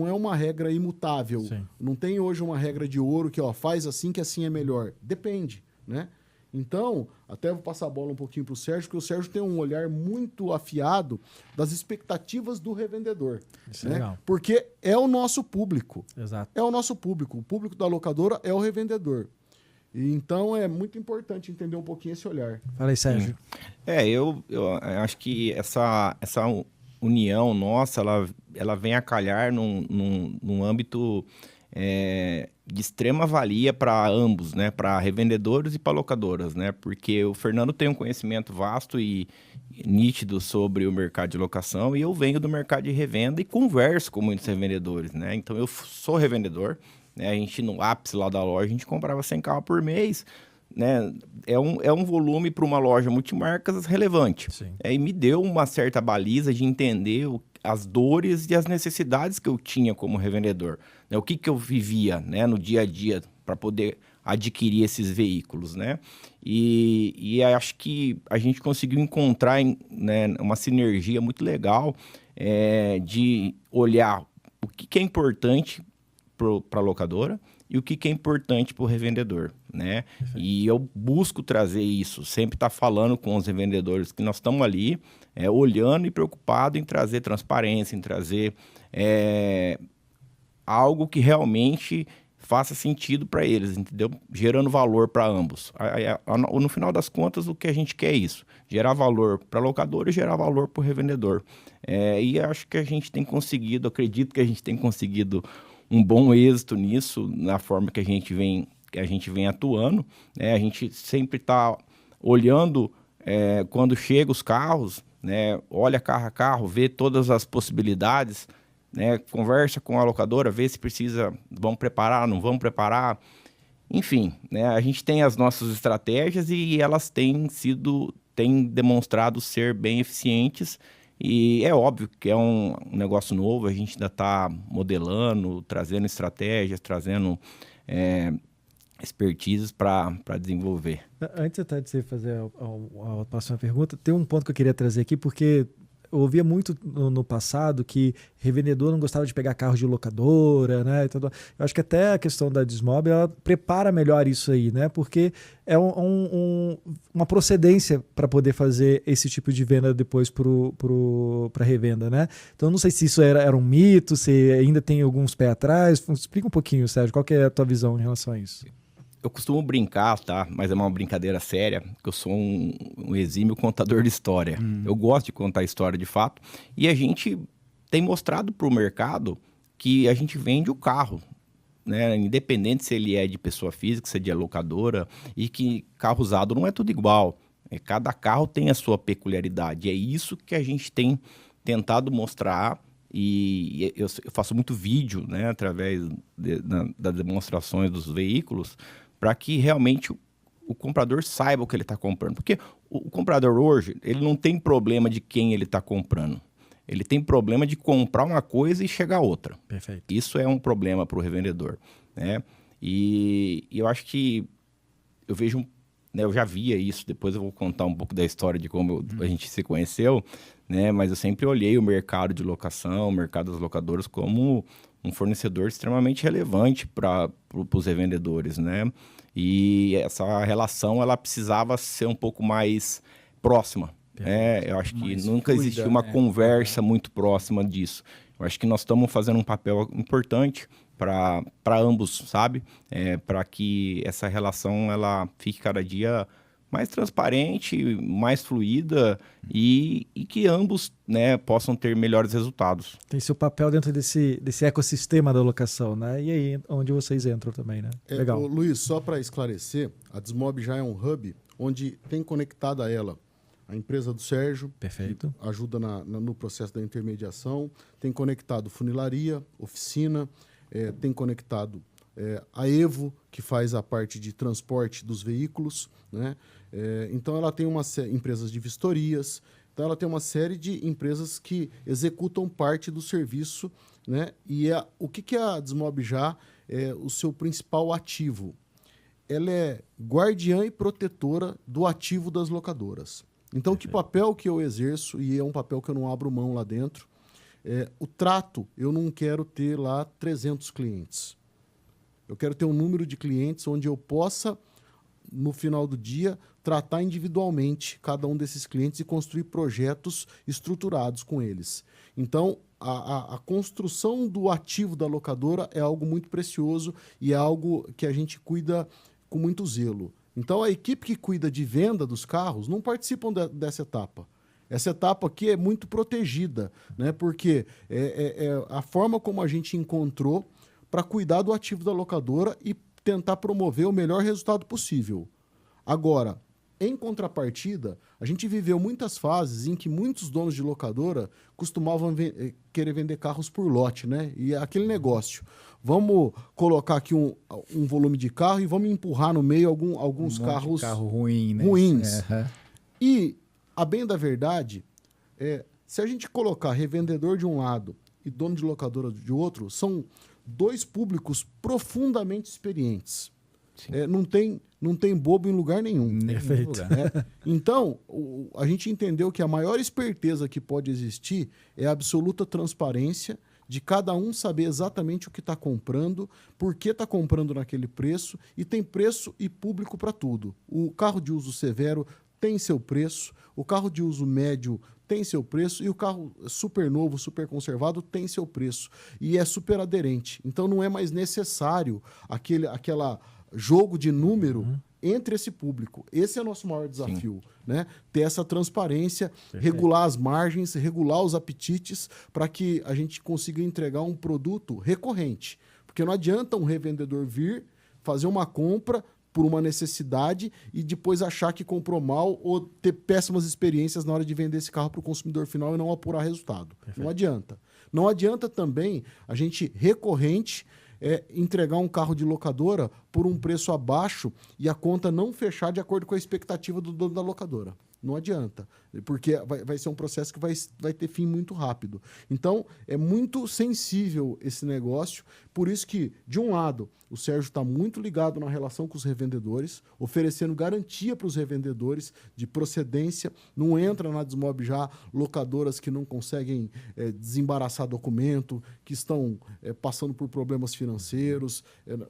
[SPEAKER 4] é uma regra imutável.
[SPEAKER 1] Sim.
[SPEAKER 4] Não tem hoje uma regra de ouro que faz assim que assim é melhor. Depende, né? Então, até vou passar a bola um pouquinho para o Sérgio, porque o Sérgio tem um olhar muito afiado das expectativas do revendedor.
[SPEAKER 1] Isso é
[SPEAKER 4] né?
[SPEAKER 1] legal.
[SPEAKER 4] Porque é o nosso público.
[SPEAKER 1] Exato.
[SPEAKER 4] É o nosso público. O público da locadora é o revendedor. E então, é muito importante entender um pouquinho esse olhar.
[SPEAKER 1] Fala aí, Sérgio.
[SPEAKER 3] Eu acho que essa união nossa, ela vem a calhar num âmbito de extrema valia para ambos, né? Para revendedores e para locadoras, né? Porque o Fernando tem um conhecimento vasto e nítido sobre o mercado de locação e eu venho do mercado de revenda e converso com muitos revendedores, né? Então eu sou revendedor, né? A gente no ápice lá da loja, a gente comprava 100 carros por mês, né? É um volume para uma loja multimarcas relevante. E me deu uma certa baliza de entender as dores e as necessidades que eu tinha como revendedor, né? O que eu vivia, né, no dia a dia para poder adquirir esses veículos, né? E acho que a gente conseguiu encontrar, né, uma sinergia muito legal de olhar o que é importante para a locadora e o que é importante para o revendedor, né? E eu busco trazer isso, sempre estar falando com os revendedores que nós estamos ali, olhando e preocupado em trazer transparência, em trazer algo que realmente faça sentido para eles, entendeu? Gerando valor para ambos. No final das contas, o que a gente quer é isso, gerar valor para a locadora e gerar valor para o revendedor. E acho que a gente tem conseguido, acredito que a gente tem conseguido um bom êxito nisso, na forma que a gente vem atuando, né? A gente sempre está olhando quando chegam os carros, né? Olha carro a carro, vê todas as possibilidades, né? Conversa com a locadora, vê se precisa, vamos preparar, não vamos preparar. Enfim, né? A gente tem as nossas estratégias e elas têm demonstrado ser bem eficientes. E é óbvio que é um negócio novo, a gente ainda está modelando, trazendo estratégias, trazendo expertises para desenvolver.
[SPEAKER 1] Antes até de você fazer a próxima pergunta, tem um ponto que eu queria trazer aqui, porque eu ouvia muito no passado que revendedor não gostava de pegar carros de locadora, né? Então, eu acho que até a questão da Desmob, ela prepara melhor isso aí, né? Porque é uma procedência para poder fazer esse tipo de venda depois para revenda, né? Então, não sei se isso era um mito, se ainda tem alguns pés atrás. Explica um pouquinho, Sérgio, qual que é a tua visão em relação a isso?
[SPEAKER 3] Eu costumo brincar, tá? Mas é uma brincadeira séria, que eu sou um exímio contador de história. Eu gosto de contar história de fato. E a gente tem mostrado para o mercado que a gente vende o carro, né? Independente se ele é de pessoa física, se é de locadora, e que carro usado não é tudo igual. Cada carro tem a sua peculiaridade. É isso que a gente tem tentado mostrar. E eu faço muito vídeo, né? Através das demonstrações dos veículos, para que realmente o comprador saiba o que ele está comprando. Porque o comprador hoje, ele não tem problema de quem ele está comprando. Ele tem problema de comprar uma coisa e chegar a outra.
[SPEAKER 1] Perfeito.
[SPEAKER 3] Isso é um problema para o revendedor, né? E eu acho que eu vejo, né, eu já via isso, depois eu vou contar um pouco da história de como a gente se conheceu, né? Mas eu sempre olhei o mercado de locação, o mercado das locadoras como um fornecedor extremamente relevante para os revendedores, né? E essa relação, ela precisava ser um pouco mais próxima, né? Eu acho que nunca existiu uma conversa muito próxima disso. Eu acho que nós estamos fazendo um papel importante para ambos, sabe? Para que essa relação ela fique cada dia mais transparente, mais fluida e que ambos, né, possam ter melhores resultados.
[SPEAKER 1] Tem seu papel dentro desse ecossistema da locação, né? E aí onde vocês entram também, né? Legal.
[SPEAKER 4] Luiz, só para esclarecer, a Desmob já é um hub onde tem conectada a ela a empresa do Sérgio,
[SPEAKER 1] perfeito,
[SPEAKER 4] que ajuda no processo da intermediação, tem conectado funilaria, oficina, tem conectado a Evo, que faz a parte de transporte dos veículos, né? Então ela tem empresas de vistorias, então ela tem uma série de empresas que executam parte do serviço, né? E o que a Desmob já é o seu principal ativo? Ela é guardiã e protetora do ativo das locadoras. Então, que papel que eu exerço, e é um papel que eu não abro mão lá dentro, o trato, eu não quero ter lá 300 clientes. Eu quero ter um número de clientes onde eu possa, no final do dia, tratar individualmente cada um desses clientes e construir projetos estruturados com eles. Então, a construção do ativo da locadora é algo muito precioso e é algo que a gente cuida com muito zelo. Então, a equipe que cuida de venda dos carros não participam dessa etapa. Essa etapa aqui é muito protegida, né? Porque a forma como a gente encontrou para cuidar do ativo da locadora e tentar promover o melhor resultado possível. Agora, em contrapartida, a gente viveu muitas fases em que muitos donos de locadora costumavam querer vender carros por lote, né? E aquele negócio, vamos colocar aqui um volume de carro e vamos empurrar no meio alguns carros
[SPEAKER 2] carro ruim, né?
[SPEAKER 4] ruins. E, a bem da verdade, se a gente colocar revendedor de um lado e dono de locadora de outro, são dois públicos profundamente experientes. Não tem bobo em lugar nenhum.
[SPEAKER 1] Perfeito.
[SPEAKER 4] Então, a gente entendeu que a maior esperteza que pode existir é a absoluta transparência de cada um saber exatamente o que está comprando, por que está comprando naquele preço, e tem preço e público para tudo. O carro de uso severo tem seu preço, o carro de uso médio tem seu preço e o carro super novo, super conservado tem seu preço. E é super aderente. Então não é mais necessário aquela jogo de número entre esse público. Esse é o nosso maior desafio, né? Ter essa transparência, regular as margens, regular os apetites para que a gente consiga entregar um produto recorrente. Porque não adianta um revendedor vir, fazer uma compra por uma necessidade e depois achar que comprou mal ou ter péssimas experiências na hora de vender esse carro para o consumidor final e não apurar resultado. Perfeito. Não adianta. Não adianta também a gente recorrente entregar um carro de locadora por um preço abaixo e a conta não fechar de acordo com a expectativa do dono da locadora. Não adianta, porque vai ser um processo que vai ter fim muito rápido. Então, é muito sensível esse negócio, por isso que, de um lado, o Sérgio está muito ligado na relação com os revendedores, oferecendo garantia para os revendedores de procedência, não entra na Desmob já locadoras que não conseguem desembaraçar documento, que estão passando por problemas financeiros,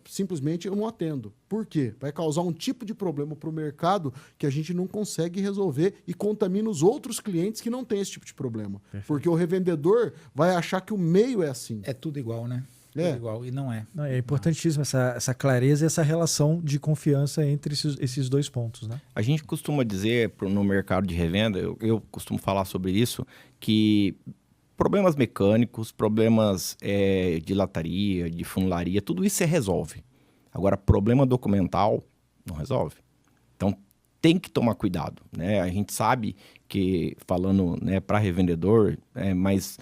[SPEAKER 4] simplesmente eu não atendo. Por quê? Vai causar um tipo de problema para o mercado que a gente não consegue resolver e contamina os outros clientes que não têm esse tipo de problema. Perfeito. Porque o revendedor vai achar que o meio é assim.
[SPEAKER 2] É tudo igual, né? Tudo igual, e não é.
[SPEAKER 1] É importantíssimo essa clareza e essa relação de confiança entre esses dois pontos, né?
[SPEAKER 3] A gente costuma dizer no mercado de revenda, eu costumo falar sobre isso, que problemas mecânicos, problemas de lataria, de funilaria, tudo isso se resolve. Agora, problema documental não resolve. Então, tem que tomar cuidado, né? A gente sabe que, falando, né, para revendedor, mas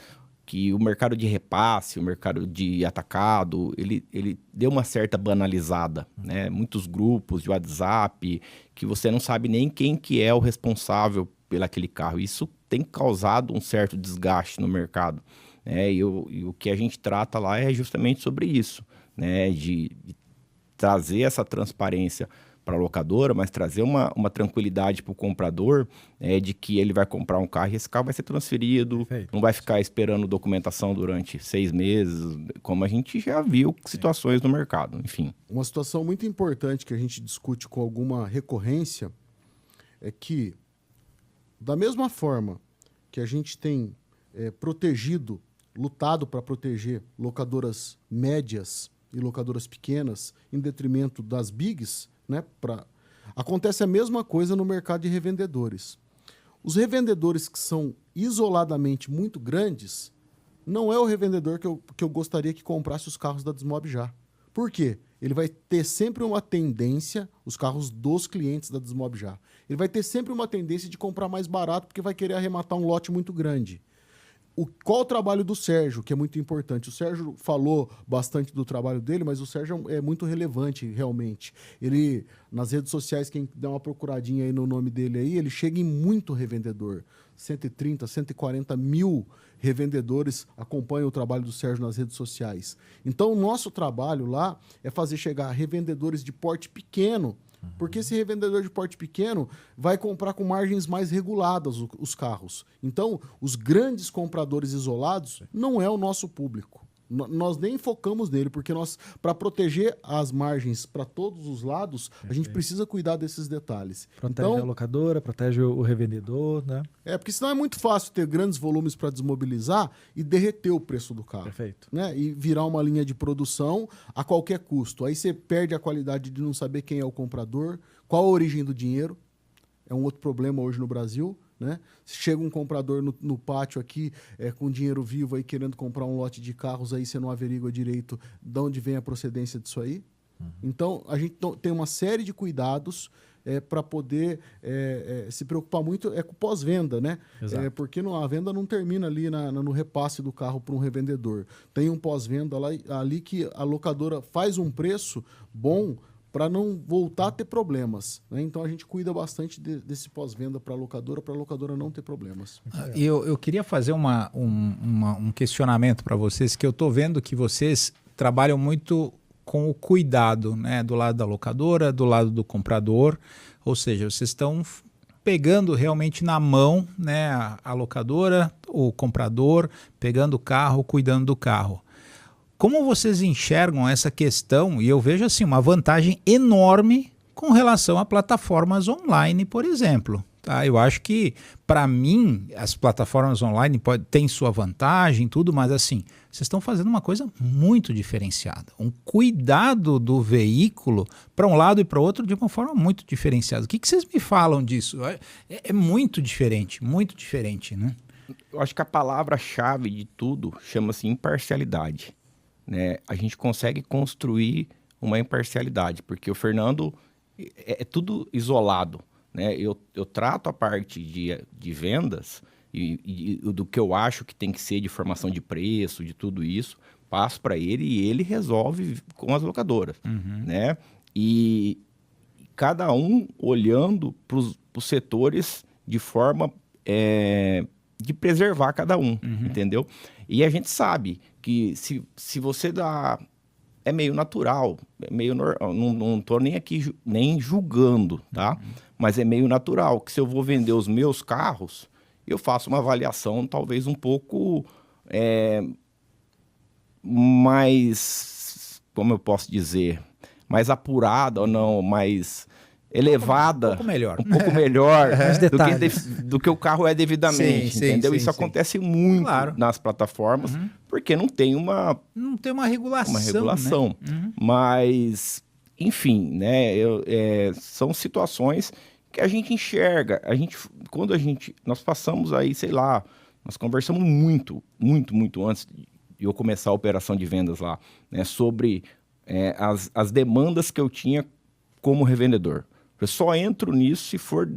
[SPEAKER 3] que o mercado de repasse, o mercado de atacado, ele deu uma certa banalizada, né? Muitos grupos de WhatsApp, que você não sabe nem quem que é o responsável por aquele carro. Isso tem causado um certo desgaste no mercado, né? E o que a gente trata lá é justamente sobre isso, né? De trazer essa transparência para a locadora, mas trazer uma tranquilidade para o comprador, de que ele vai comprar um carro e esse carro vai ser transferido, perfeito, não vai ficar esperando documentação durante 6 meses, como a gente já viu situações no mercado, enfim.
[SPEAKER 4] Uma situação muito importante que a gente discute com alguma recorrência é que, da mesma forma que a gente tem protegido, lutado para proteger locadoras médias e locadoras pequenas em detrimento das bigs, né, acontece a mesma coisa no mercado de revendedores. Os revendedores que são isoladamente muito grandes, não é o revendedor que eu gostaria que comprasse os carros da Desmob já. Por quê? Ele vai ter sempre uma tendência, os carros dos clientes da Desmob já, ele vai ter sempre uma tendência de comprar mais barato porque vai querer arrematar um lote muito grande. Qual o trabalho do Sérgio, que é muito importante? O Sérgio falou bastante do trabalho dele, mas o Sérgio é muito relevante, realmente. Ele, nas redes sociais, quem der uma procuradinha aí no nome dele aí, ele chega em muito revendedor. 130, 140 mil revendedores acompanham o trabalho do Sérgio nas redes sociais. Então, o nosso trabalho lá é fazer chegar revendedores de porte pequeno, porque esse revendedor de porte pequeno vai comprar com margens mais reguladas os carros. Então, os grandes compradores isolados não é o nosso público. Nós nem focamos nele, porque para proteger as margens para todos os lados, a gente precisa cuidar desses detalhes.
[SPEAKER 1] Protege a locadora, protege o revendedor, né?
[SPEAKER 4] Porque senão é muito fácil ter grandes volumes para desmobilizar e derreter o preço do carro.
[SPEAKER 1] Perfeito.
[SPEAKER 4] Né? E virar uma linha de produção a qualquer custo. Aí você perde a qualidade de não saber quem é o comprador, qual a origem do dinheiro. É um outro problema hoje no Brasil. né? Chega um comprador no pátio aqui com dinheiro vivo aí querendo comprar um lote de carros, aí você não averigua direito de onde vem a procedência disso aí. Então, a gente tem uma série de cuidados para poder se preocupar muito com pós-venda, né? Porque a venda não termina ali no repasse do carro para um revendedor. Tem um pós-venda ali que a locadora faz um preço bom para não voltar a ter problemas, né? Então a gente cuida bastante desse pós-venda para a locadora não ter problemas.
[SPEAKER 2] Eu queria fazer um questionamento para vocês, que eu estou vendo que vocês trabalham muito com o cuidado, né, do lado da locadora, do lado do comprador, ou seja, vocês estão pegando realmente na mão, né, a locadora, o comprador, pegando o carro, cuidando do carro. Como vocês enxergam essa questão? E eu vejo assim uma vantagem enorme com relação a plataformas online, por exemplo. Tá? Eu acho que, para mim, as plataformas online têm sua vantagem, tudo, mas assim, vocês estão fazendo uma coisa muito diferenciada. Um cuidado do veículo para um lado e para o outro de uma forma muito diferenciada. O que vocês me falam disso? É muito diferente, né?
[SPEAKER 3] Eu acho que a palavra-chave de tudo chama-se imparcialidade. Né? A gente consegue construir uma imparcialidade, porque o Fernando é tudo isolado. Né? Eu trato a parte de vendas e do que eu acho que tem que ser de formação de preço, de tudo isso, passo para ele e ele resolve com as locadoras. Né? E cada um olhando para os setores de forma de preservar cada um, entendeu? E a gente sabe que se você dá... É meio natural, não estou nem aqui nem julgando, tá? Mas é meio natural que se eu vou vender os meus carros, eu faço uma avaliação talvez um pouco mais, como eu posso dizer, mais apurada ou não, mais elevada,
[SPEAKER 2] um pouco melhor,
[SPEAKER 3] do que o carro é devidamente, entendeu? Isso acontece muito nas plataformas, porque não tem uma
[SPEAKER 2] regulação, né?
[SPEAKER 3] Mas, enfim, né? São situações que a gente enxerga. Nós passamos aí, sei lá, nós conversamos muito antes de eu começar a operação de vendas lá, né? Sobre as demandas que eu tinha como revendedor. Eu só entro nisso se for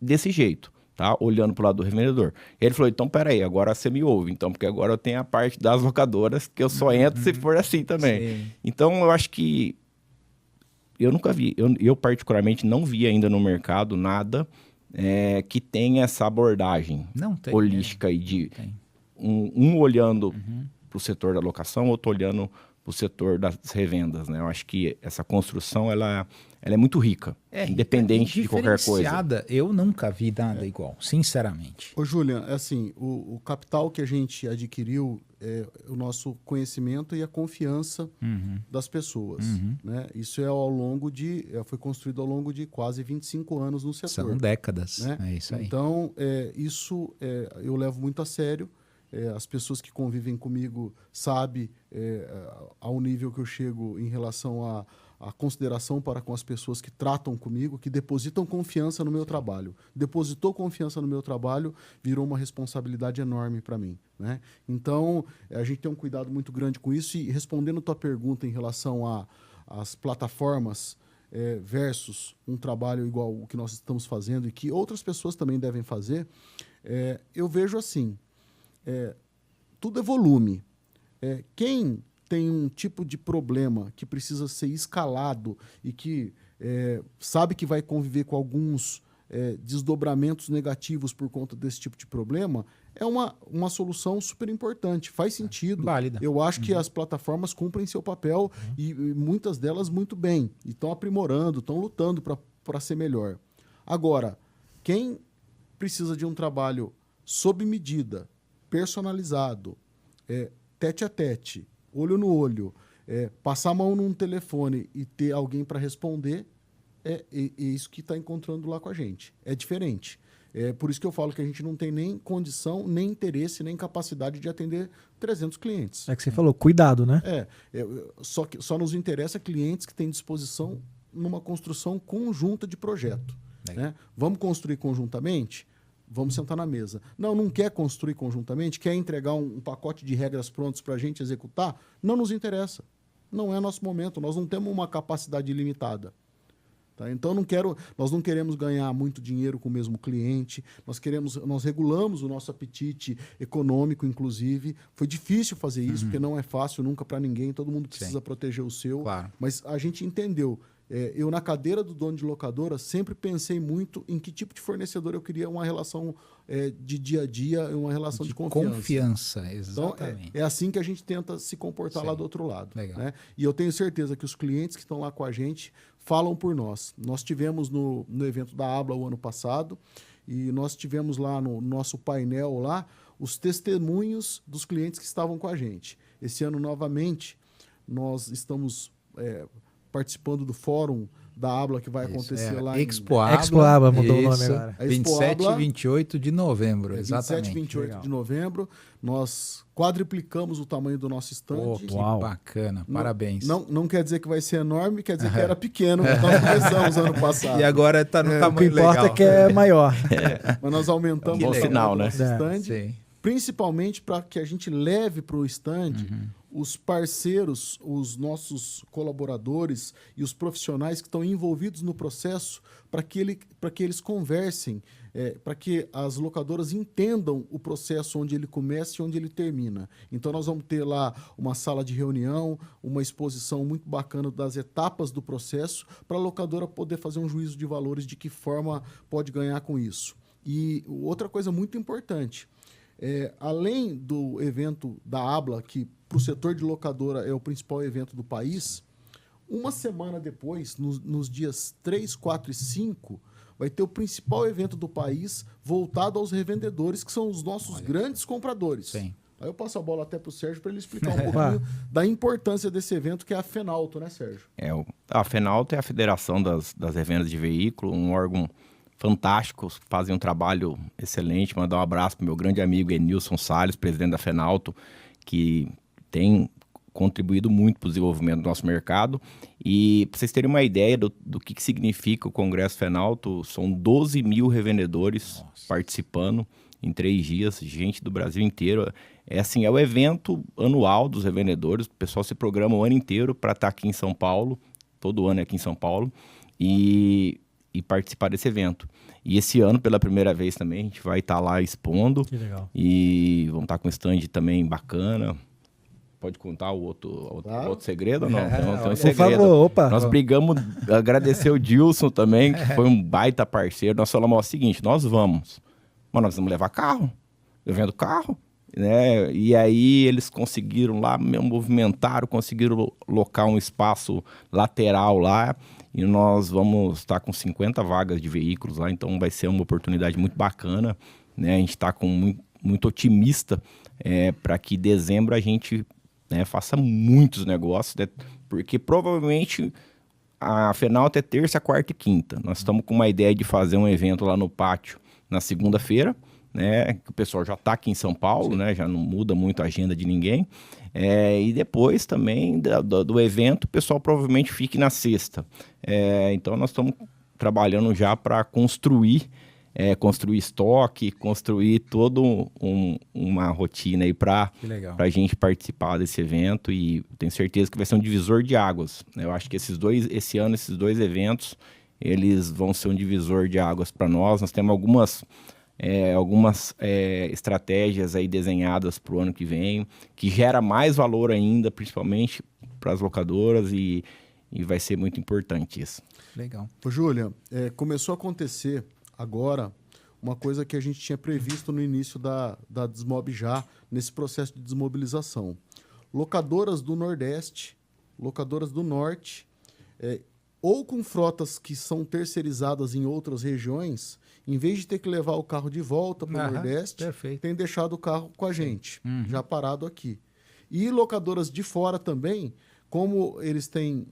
[SPEAKER 3] desse jeito, tá? Olhando para o lado do revendedor. Ele falou, então, peraí, agora você me ouve, então, porque agora eu tenho a parte das locadoras que eu só entro se for assim também. Sim. Então, eu acho que eu nunca vi, eu particularmente não vi ainda no mercado nada que tenha essa abordagem holística aí de um olhando para o setor da locação, outro olhando para o setor das revendas, né? Eu acho que essa construção ela é muito rica, independente de qualquer coisa.
[SPEAKER 2] Eu nunca vi nada igual, sinceramente.
[SPEAKER 4] Ô, Julian, assim, o capital que a gente adquiriu é o nosso conhecimento e a confiança das pessoas. Né? Isso foi construído ao longo de quase 25 anos no setor.
[SPEAKER 2] São décadas,
[SPEAKER 4] né?
[SPEAKER 2] É isso aí.
[SPEAKER 4] Então, isso eu levo muito a sério. As pessoas que convivem comigo sabem ao nível que eu chego em relação à consideração para com as pessoas que tratam comigo, que depositam confiança no meu trabalho. Depositou confiança no meu trabalho, virou uma responsabilidade enorme para mim. Né? Então, a gente tem um cuidado muito grande com isso. E respondendo a tua pergunta em relação às plataformas versus um trabalho igual o que nós estamos fazendo e que outras pessoas também devem fazer, eu vejo assim... tudo é volume. Quem tem um tipo de problema que precisa ser escalado e que sabe que vai conviver com alguns desdobramentos negativos por conta desse tipo de problema, é uma solução super importante. Faz sentido.
[SPEAKER 2] Válida.
[SPEAKER 4] Eu acho que as plataformas cumprem seu papel e muitas delas muito bem. E estão aprimorando, estão lutando para ser melhor. Agora, quem precisa de um trabalho sob medida, personalizado, tete a tete, olho no olho, passar a mão num telefone e ter alguém para responder, é isso que está encontrando lá com a gente. É diferente. Por isso que eu falo que a gente não tem nem condição, nem interesse, nem capacidade de atender 300 clientes.
[SPEAKER 1] É que você falou, cuidado, né?
[SPEAKER 4] Só nos interessa clientes que têm disposição numa construção conjunta de projeto. Né? Vamos construir conjuntamente? Vamos sentar na mesa. Não quer construir conjuntamente? Quer entregar um pacote de regras prontos para a gente executar? Não nos interessa. Não é nosso momento. Nós não temos uma capacidade ilimitada. Tá? Então, nós não queremos ganhar muito dinheiro com o mesmo cliente. Nós regulamos o nosso apetite econômico, inclusive. Foi difícil fazer isso, porque não é fácil nunca para ninguém. Todo mundo precisa proteger o seu.
[SPEAKER 2] Claro.
[SPEAKER 4] Mas a gente entendeu. Eu, na cadeira do dono de locadora, sempre pensei muito em que tipo de fornecedor eu queria uma relação de dia a dia, uma relação de confiança.
[SPEAKER 2] Exatamente.
[SPEAKER 4] Então, é assim que a gente tenta se comportar lá do outro lado.
[SPEAKER 2] Legal.
[SPEAKER 4] Né? E eu tenho certeza que os clientes que estão lá com a gente falam por nós. Nós tivemos no evento da Abla o ano passado e nós tivemos lá no nosso painel lá os testemunhos dos clientes que estavam com a gente. Esse ano, novamente, nós estamos participando do fórum da Abla que vai acontecer lá
[SPEAKER 2] Expo
[SPEAKER 1] Abla mudou o nome agora.
[SPEAKER 2] 27 e 28 de novembro, exatamente.
[SPEAKER 4] 27 e 28 de novembro. Nós quadriplicamos o tamanho do nosso stand.
[SPEAKER 2] Que bacana, parabéns.
[SPEAKER 4] Não quer dizer que vai ser enorme, quer dizer que era pequeno, nós começamos ano passado.
[SPEAKER 2] E agora está no tamanho legal.
[SPEAKER 1] O que importa é que é maior.
[SPEAKER 4] Mas nós aumentamos
[SPEAKER 3] o
[SPEAKER 4] tamanho do
[SPEAKER 3] né?
[SPEAKER 4] nosso stand, principalmente para que a gente leve para o stand os parceiros, os nossos colaboradores e os profissionais que estão envolvidos no processo para que eles conversem, para que as locadoras entendam o processo onde ele começa e onde ele termina. Então, nós vamos ter lá uma sala de reunião, uma exposição muito bacana das etapas do processo para a locadora poder fazer um juízo de valores de que forma pode ganhar com isso. E outra coisa muito importante, além do evento da Abla, que para o setor de locadora é o principal evento do país, uma semana depois, nos dias 3, 4 e 5, vai ter o principal evento do país voltado aos revendedores, que são os nossos grandes compradores.
[SPEAKER 2] Sim.
[SPEAKER 4] Aí eu passo a bola até para o Sérgio para ele explicar um pouquinho da importância desse evento, que é a FENALTO, né, Sérgio?
[SPEAKER 3] A FENALTO é a Federação das Revendas de Veículo, um órgão fantástico, fazem um trabalho excelente. Mandar um abraço para o meu grande amigo Enilson Salles, presidente da FENALTO, que tem contribuído muito para o desenvolvimento do nosso mercado. E para vocês terem uma ideia do que significa o Congresso FENALTO, são 12 mil revendedores participando em 3 dias, gente do Brasil inteiro. É o evento anual dos revendedores. O pessoal se programa o ano inteiro para estar aqui em São Paulo, todo ano é aqui em São Paulo, e participar desse evento. E esse ano, pela primeira vez também, a gente vai estar lá expondo. Que legal. E vamos estar com um stand também bacana. Pode contar o outro segredo ou não? Não tem um segredo.
[SPEAKER 1] Por favor, opa.
[SPEAKER 3] Nós brigamos, agradecer o Dilson também, que foi um baita parceiro. Nós falamos o seguinte, nós vamos, mas nós vamos levar carro. Eu vendo carro, né? E aí eles conseguiram lá, movimentaram, conseguiram locar um espaço lateral lá. E nós vamos estar com 50 vagas de veículos lá, então vai ser uma oportunidade muito bacana, né? A gente está muito otimista para que em dezembro a gente faça muitos negócios, né? Porque provavelmente a FENALTO é terça, quarta e quinta. Nós estamos com uma ideia de fazer um evento lá no pátio na segunda-feira, né? Que o pessoal já está aqui em São Paulo, né? Já não muda muito a agenda de ninguém. E depois também do evento, o pessoal provavelmente fique na sexta. Então nós estamos trabalhando já para construir estoque, construir toda uma rotina aí para a gente participar desse evento, e tenho certeza que vai ser um divisor de águas. Eu acho que esse ano esses dois eventos eles vão ser um divisor de águas para nós. Nós temos algumas estratégias aí desenhadas para o ano que vem, que gera mais valor ainda, principalmente para as locadoras, e vai ser muito importante isso.
[SPEAKER 2] Legal.
[SPEAKER 4] Ô, Júlia, começou a acontecer agora uma coisa que a gente tinha previsto no início da Desmob já, nesse processo de desmobilização. Locadoras do Nordeste, locadoras do Norte, ou com frotas que são terceirizadas em outras regiões, em vez de ter que levar o carro de volta para o Nordeste, tem deixado o carro com a gente, já parado aqui. E locadoras de fora também, como eles têm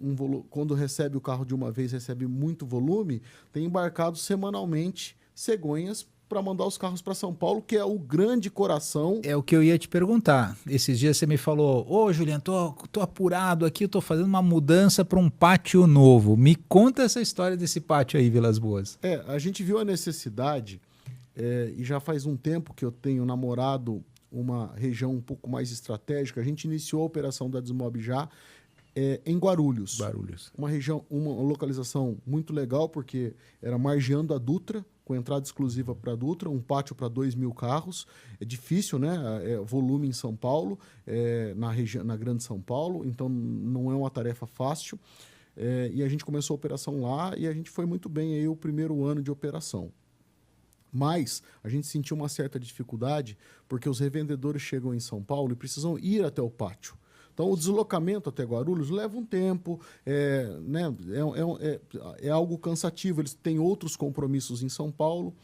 [SPEAKER 4] quando recebe o carro de uma vez, recebe muito volume, tem embarcado semanalmente cegonhas para mandar os carros para São Paulo, que é o grande coração.
[SPEAKER 2] É o que eu ia te perguntar. Esses dias você me falou, Juliano, tô apurado aqui, eu tô fazendo uma mudança para um pátio novo. Me conta essa história desse pátio aí, Vilas Boas.
[SPEAKER 4] A gente viu a necessidade e já faz um tempo que eu tenho namorado uma região um pouco mais estratégica. A gente iniciou a operação da Desmob já em Guarulhos. Uma região, uma localização muito legal, porque era margeando a Dutra, com entrada exclusiva para a Dutra, um pátio para 2.000 carros. É difícil, né? Volume em São Paulo, na Grande São Paulo, então não é uma tarefa fácil. E a gente começou a operação lá e a gente foi muito bem aí o primeiro ano de operação. Mas a gente sentiu uma certa dificuldade porque os revendedores chegam em São Paulo e precisam ir até o pátio. Então, o deslocamento até Guarulhos leva um tempo, né? É algo cansativo. Eles têm outros compromissos em São Paulo.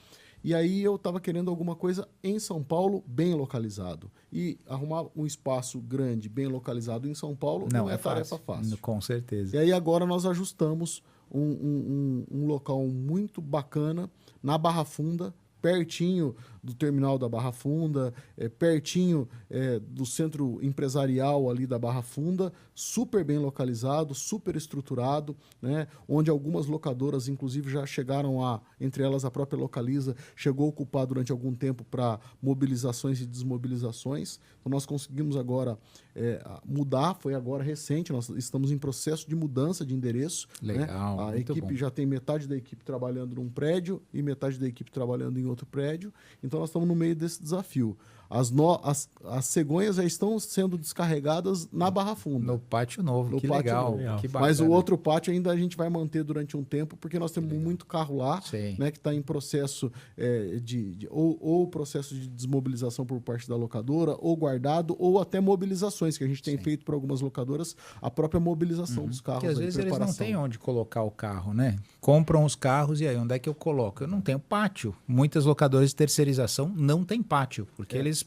[SPEAKER 4] E aí eu estava querendo alguma coisa em São Paulo, bem localizado. E arrumar um espaço grande, bem localizado em São Paulo não é tarefa fácil.
[SPEAKER 2] Com certeza.
[SPEAKER 4] E aí agora nós ajustamos um local muito bacana na Barra Funda, pertinho do terminal da Barra Funda, pertinho do centro empresarial ali da Barra Funda, super bem localizado, super estruturado, né? Onde algumas locadoras, inclusive, já chegaram entre elas a própria Localiza, chegou a ocupar durante algum tempo para mobilizações e desmobilizações. Então, nós conseguimos agora mudar, foi agora recente, nós estamos em processo de mudança de endereço.
[SPEAKER 2] Legal,
[SPEAKER 4] né? A equipe
[SPEAKER 2] bom.
[SPEAKER 4] já tem metade da equipe trabalhando num prédio e metade da equipe trabalhando em outro prédio. Então, nós estamos no meio desse desafio. As cegonhas já estão sendo descarregadas na Barra Funda.
[SPEAKER 2] No pátio novo,
[SPEAKER 4] No
[SPEAKER 2] que
[SPEAKER 4] pátio
[SPEAKER 2] legal.
[SPEAKER 4] novo.
[SPEAKER 2] Que bacana.
[SPEAKER 4] Mas o outro pátio ainda a gente vai manter durante um tempo, porque nós temos muito carro lá,
[SPEAKER 2] Sim.
[SPEAKER 4] né, que está em processo ou processo de desmobilização por parte da locadora, ou guardado, ou até mobilizações, que a gente tem feito para algumas locadoras, a própria mobilização dos carros.
[SPEAKER 2] Porque às
[SPEAKER 4] aí,
[SPEAKER 2] vezes eles não
[SPEAKER 4] preparação.
[SPEAKER 2] têm onde colocar o carro, né? Compram os carros e aí, onde é que eu coloco? Eu não tenho pátio. Muitas locadoras de terceirização não têm pátio, porque eles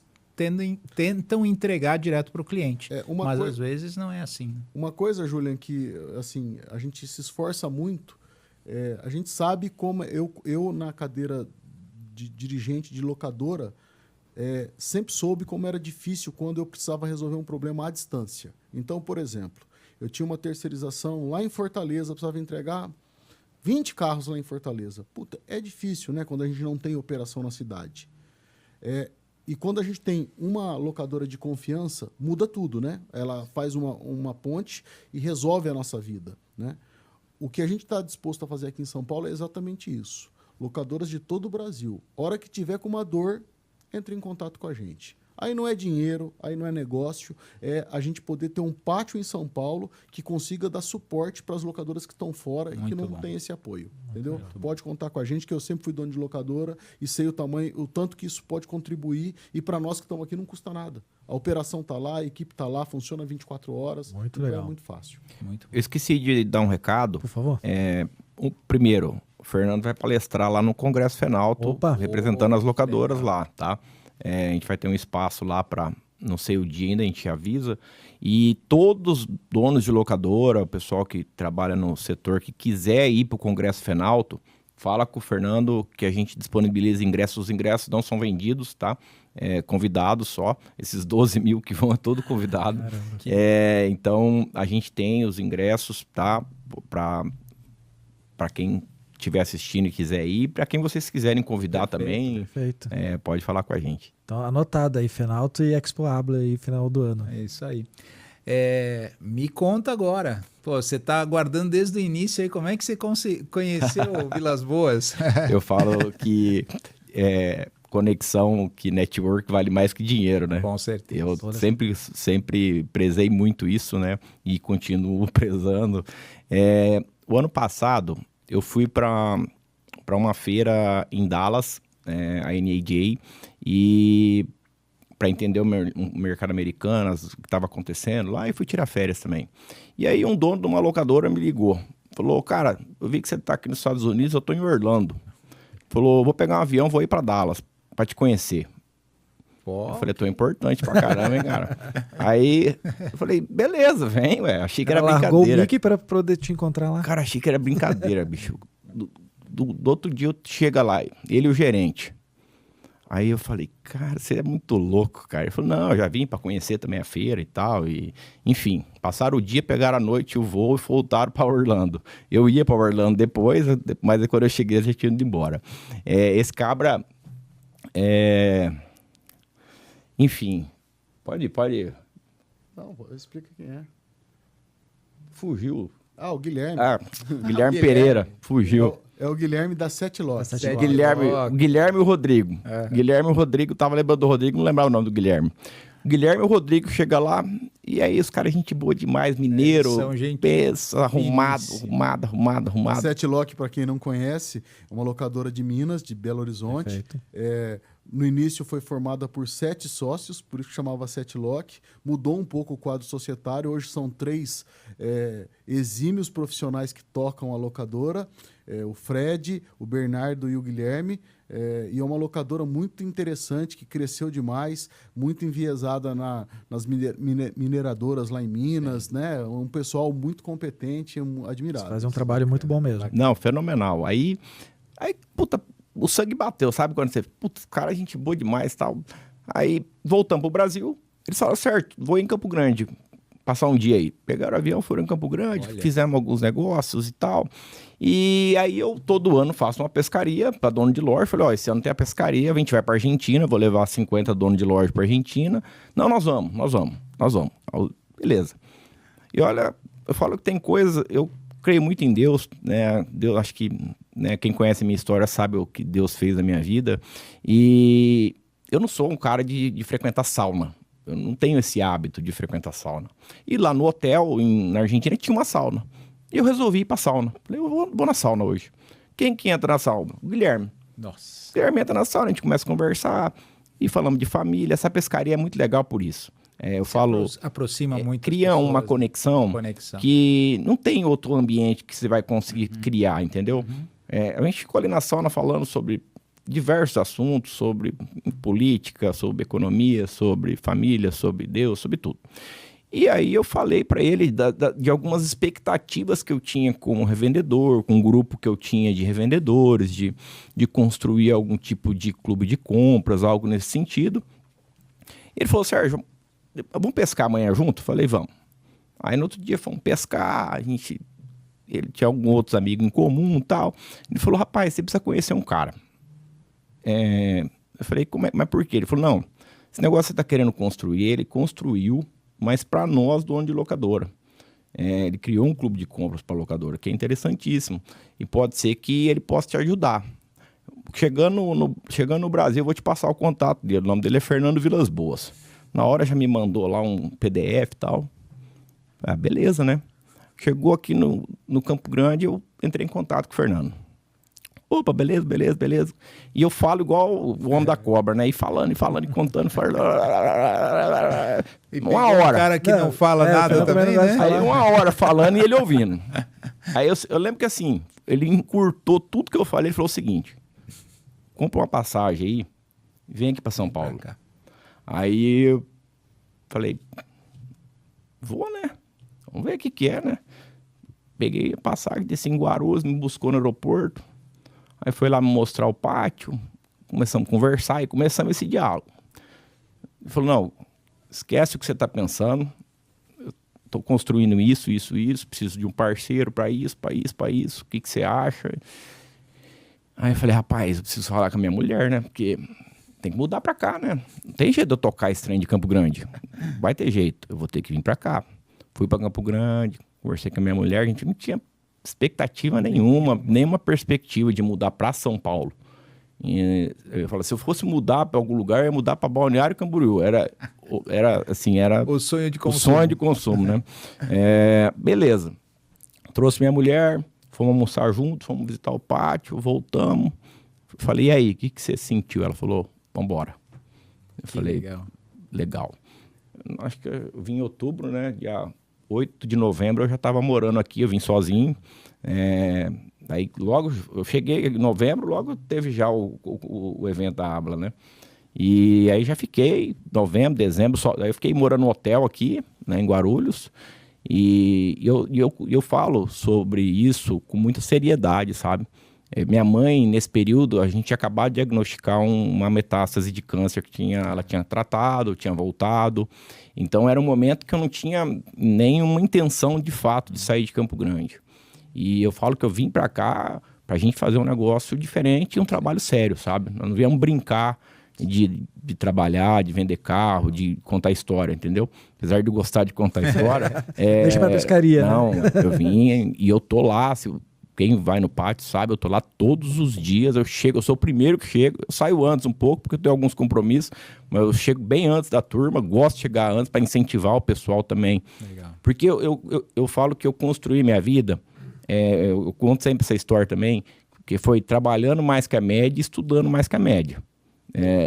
[SPEAKER 2] tentam entregar direto para o cliente. Mas às vezes não é assim.
[SPEAKER 4] Uma coisa, Julian, que assim, a gente se esforça muito, a gente sabe como eu na cadeira de dirigente de locadora, sempre soube como era difícil quando eu precisava resolver um problema à distância. Então, por exemplo, eu tinha uma terceirização lá em Fortaleza, precisava entregar 20 carros lá em Fortaleza. Puta, é difícil, né? Quando a gente não tem operação na cidade. E quando a gente tem uma locadora de confiança, muda tudo, né? Ela faz uma ponte e resolve a nossa vida, né? O que a gente está disposto a fazer aqui em São Paulo é exatamente isso. Locadoras de todo o Brasil. Hora que tiver com uma dor, entre em contato com a gente. Aí não é dinheiro, aí não é negócio, é a gente poder ter um pátio em São Paulo que consiga dar suporte para as locadoras que estão fora e que não tem esse apoio, entendeu? Pode contar com a gente, que eu sempre fui dono de locadora e sei o tanto que isso pode contribuir, e para nós que estamos aqui não custa nada. A operação está lá, a equipe está lá, funciona 24 horas,
[SPEAKER 1] Muito
[SPEAKER 4] então
[SPEAKER 1] legal.
[SPEAKER 4] é muito fácil.
[SPEAKER 2] Muito
[SPEAKER 3] Eu esqueci de dar um recado.
[SPEAKER 1] Por favor.
[SPEAKER 3] Primeiro, o Fernando vai palestrar lá no Congresso Fenalto,
[SPEAKER 1] Opa.
[SPEAKER 3] representando as locadoras lá, tá? A gente vai ter um espaço lá para, não sei o dia ainda, a gente avisa. E todos os donos de locadora, o pessoal que trabalha no setor, que quiser ir para o Congresso Fenalto, fala com o Fernando que a gente disponibiliza ingressos. Os ingressos não são vendidos, tá? Convidados só. Esses 12 mil que vão é todo convidado. Então, a gente tem os ingressos, tá? Para quem estiver assistindo e quiser ir, para quem vocês quiserem convidar também,
[SPEAKER 1] Perfeito.
[SPEAKER 3] pode falar com a gente.
[SPEAKER 1] Então, anotado aí, Fenalto e Expo Habla aí, final do ano.
[SPEAKER 2] É isso aí. Me conta agora. Pô, você tá aguardando desde o início aí, como é que você conheceu o Vilas Boas?
[SPEAKER 3] Eu falo que conexão, que network vale mais que dinheiro, né?
[SPEAKER 2] Com certeza.
[SPEAKER 3] Eu sempre prezei muito isso, né? E continuo prezando. O ano passado, eu fui para uma feira em Dallas, a NAJ, e para entender o mercado americano, o que estava acontecendo lá, e fui tirar férias também. E aí um dono de uma locadora me ligou. Falou, cara, eu vi que você está aqui nos Estados Unidos, eu estou em Orlando. Falou, vou pegar um avião, vou ir para Dallas para te conhecer.
[SPEAKER 2] Pô,
[SPEAKER 3] Eu falei, tô importante pra caramba, hein, cara? Aí eu falei, beleza, vem, ué. Achei que era
[SPEAKER 1] Largou o
[SPEAKER 3] brincadeira.
[SPEAKER 1] Mickey para poder te encontrar lá.
[SPEAKER 3] Cara, achei que era brincadeira, bicho. Do outro dia eu chega lá, ele e o gerente. Aí eu falei, cara, você é muito louco, cara. Ele falou, não, eu já vim pra conhecer também a feira e tal. E, enfim, passaram o dia, pegaram a noite o voo e voltaram pra Orlando. Eu ia pra Orlando depois, mas quando eu cheguei, eu já tinha ido embora. Esse cabra Enfim, pode.
[SPEAKER 4] Não, explica quem é.
[SPEAKER 3] Fugiu.
[SPEAKER 4] O Guilherme.
[SPEAKER 3] Guilherme Pereira, fugiu.
[SPEAKER 4] É o Guilherme da Sete Lotes.
[SPEAKER 3] Guilherme e o Rodrigo. Guilherme e o Rodrigo, tava lembrando do Rodrigo, não lembrava o nome do Guilherme. O Guilherme e o Rodrigo chega lá, e aí os caras, gente boa demais, mineiro,
[SPEAKER 2] são gente
[SPEAKER 3] peça, arrumado.
[SPEAKER 4] A Sete Lock, para quem não conhece, é uma locadora de Minas, de Belo Horizonte. No início foi formada por 7 sócios, por isso que chamava Sete Lock. Mudou um pouco o quadro societário. Hoje são 3 exímios profissionais que tocam a locadora. O Fred, o Bernardo e o Guilherme. E é uma locadora muito interessante, que cresceu demais, muito enviesada nas mineradoras lá em Minas, né? Um pessoal muito competente, admirável.
[SPEAKER 1] Faz um trabalho muito bom mesmo.
[SPEAKER 3] Não, fenomenal. Aí puta, o sangue bateu, sabe? Quando você, putz, cara, gente boa demais e tal. Aí, voltamos pro Brasil, eles falaram, certo, vou em Campo Grande, passar um dia aí. Pegaram o avião, foram em Campo Grande, fizemos alguns negócios e tal. E aí eu, todo ano, faço uma pescaria para dono de loja. Falei, esse ano tem a pescaria, a gente vai pra Argentina, vou levar 50 donos de loja pra Argentina. Não, nós vamos. Beleza. E olha, eu falo que tem coisa, eu creio muito em Deus, né? Deus, acho que, né, quem conhece a minha história sabe o que Deus fez na minha vida. E eu não sou um cara de frequentar sauna. Eu não tenho esse hábito de frequentar sauna. E lá no hotel, na Argentina, tinha uma sauna. E eu resolvi ir pra sauna. Falei, eu vou na sauna hoje. Quem que entra na sauna? O Guilherme.
[SPEAKER 2] Nossa.
[SPEAKER 3] O Guilherme entra na sauna, a gente começa a conversar e falamos de família. Essa pescaria é muito legal por isso. Eu falo...
[SPEAKER 2] Aproxima muito.
[SPEAKER 3] Cria uma conexão que não tem outro ambiente que você vai conseguir criar, entendeu? A gente ficou ali na sauna falando sobre diversos assuntos, sobre política, sobre economia, sobre família, sobre Deus, sobre tudo. E aí eu falei para ele de algumas expectativas que eu tinha como revendedor, com um grupo que eu tinha de revendedores, de construir algum tipo de clube de compras, algo nesse sentido. Ele falou, Sérgio, vamos pescar amanhã junto? Falei, vamos. Aí no outro dia fomos pescar, ele tinha alguns outros amigos em comum e tal. Ele falou, rapaz, você precisa conhecer um cara. Eu falei, mas por quê? Ele falou, não, esse negócio você está querendo construir, ele construiu, mas para nós, dono de locadora. Ele criou um clube de compras para locadora, que é interessantíssimo. E pode ser que ele possa te ajudar. Chegando no Brasil, eu vou te passar o contato dele. O nome dele é Fernando Vilas Boas. Na hora já me mandou lá um PDF e tal. Beleza, né? Chegou aqui no Campo Grande, eu entrei em contato com o Fernando. Opa, beleza. E eu falo igual o homem da cobra, né? E falando, e contando. Uma hora.
[SPEAKER 2] O cara que não fala nada também, né?
[SPEAKER 3] Aí uma hora falando e ele ouvindo. Aí eu lembro que assim, ele encurtou tudo que eu falei. Ele falou o seguinte, compra uma passagem aí, vem aqui para São Paulo. Aí eu falei, vou, né? Vamos ver o que é, né? Peguei a passagem, desci em Guarulhos, me buscou no aeroporto. Aí foi lá me mostrar o pátio, começamos a conversar e começamos esse diálogo. Ele falou, não, esquece o que você está pensando, eu estou construindo isso, preciso de um parceiro para isso, o que você acha? Aí eu falei, rapaz, eu preciso falar com a minha mulher, né? Porque tem que mudar para cá, né? Não tem jeito de eu tocar esse trem de Campo Grande. Vai ter jeito, eu vou ter que vir para cá. Fui para Campo Grande, conversei com a minha mulher, a gente não tinha expectativa nenhuma perspectiva de mudar para São Paulo. E eu falo, se eu fosse mudar para algum lugar, eu ia mudar para Balneário Camboriú. Era
[SPEAKER 2] o sonho de consumo.
[SPEAKER 3] O sonho de consumo, né? Beleza. Trouxe minha mulher, fomos almoçar juntos, fomos visitar o pátio, voltamos. Falei, e aí, o que você sentiu? Ela falou, vambora. Eu falei, legal. Acho que eu vim em outubro, né? Dia 8 de novembro eu já estava morando aqui, eu vim sozinho. Aí logo, eu cheguei em novembro, logo teve já o evento da Abla, né? E aí já fiquei, novembro, dezembro, aí eu fiquei morando no hotel aqui, né, em Guarulhos. E eu falo sobre isso com muita seriedade, sabe? Minha mãe, nesse período, a gente tinha acabado de diagnosticar uma metástase de câncer que ela tinha tratado, tinha voltado. Então, era um momento que eu não tinha nenhuma intenção, de fato, de sair de Campo Grande. E eu falo que eu vim para cá para a gente fazer um negócio diferente e um trabalho sério, sabe? Nós não viemos brincar de trabalhar, de vender carro, de contar história, entendeu? Apesar de gostar de contar história...
[SPEAKER 1] Deixa pra pescaria,
[SPEAKER 3] não, eu vim e eu tô lá, quem vai no pátio sabe, eu tô lá todos os dias, eu sou o primeiro que chego, eu saio antes um pouco, porque eu tenho alguns compromissos, mas eu chego bem antes da turma, gosto de chegar antes para incentivar o pessoal também.
[SPEAKER 2] Legal.
[SPEAKER 3] Porque eu falo que eu construí minha vida, eu conto sempre essa história também, que foi trabalhando mais que a média e estudando mais que a média.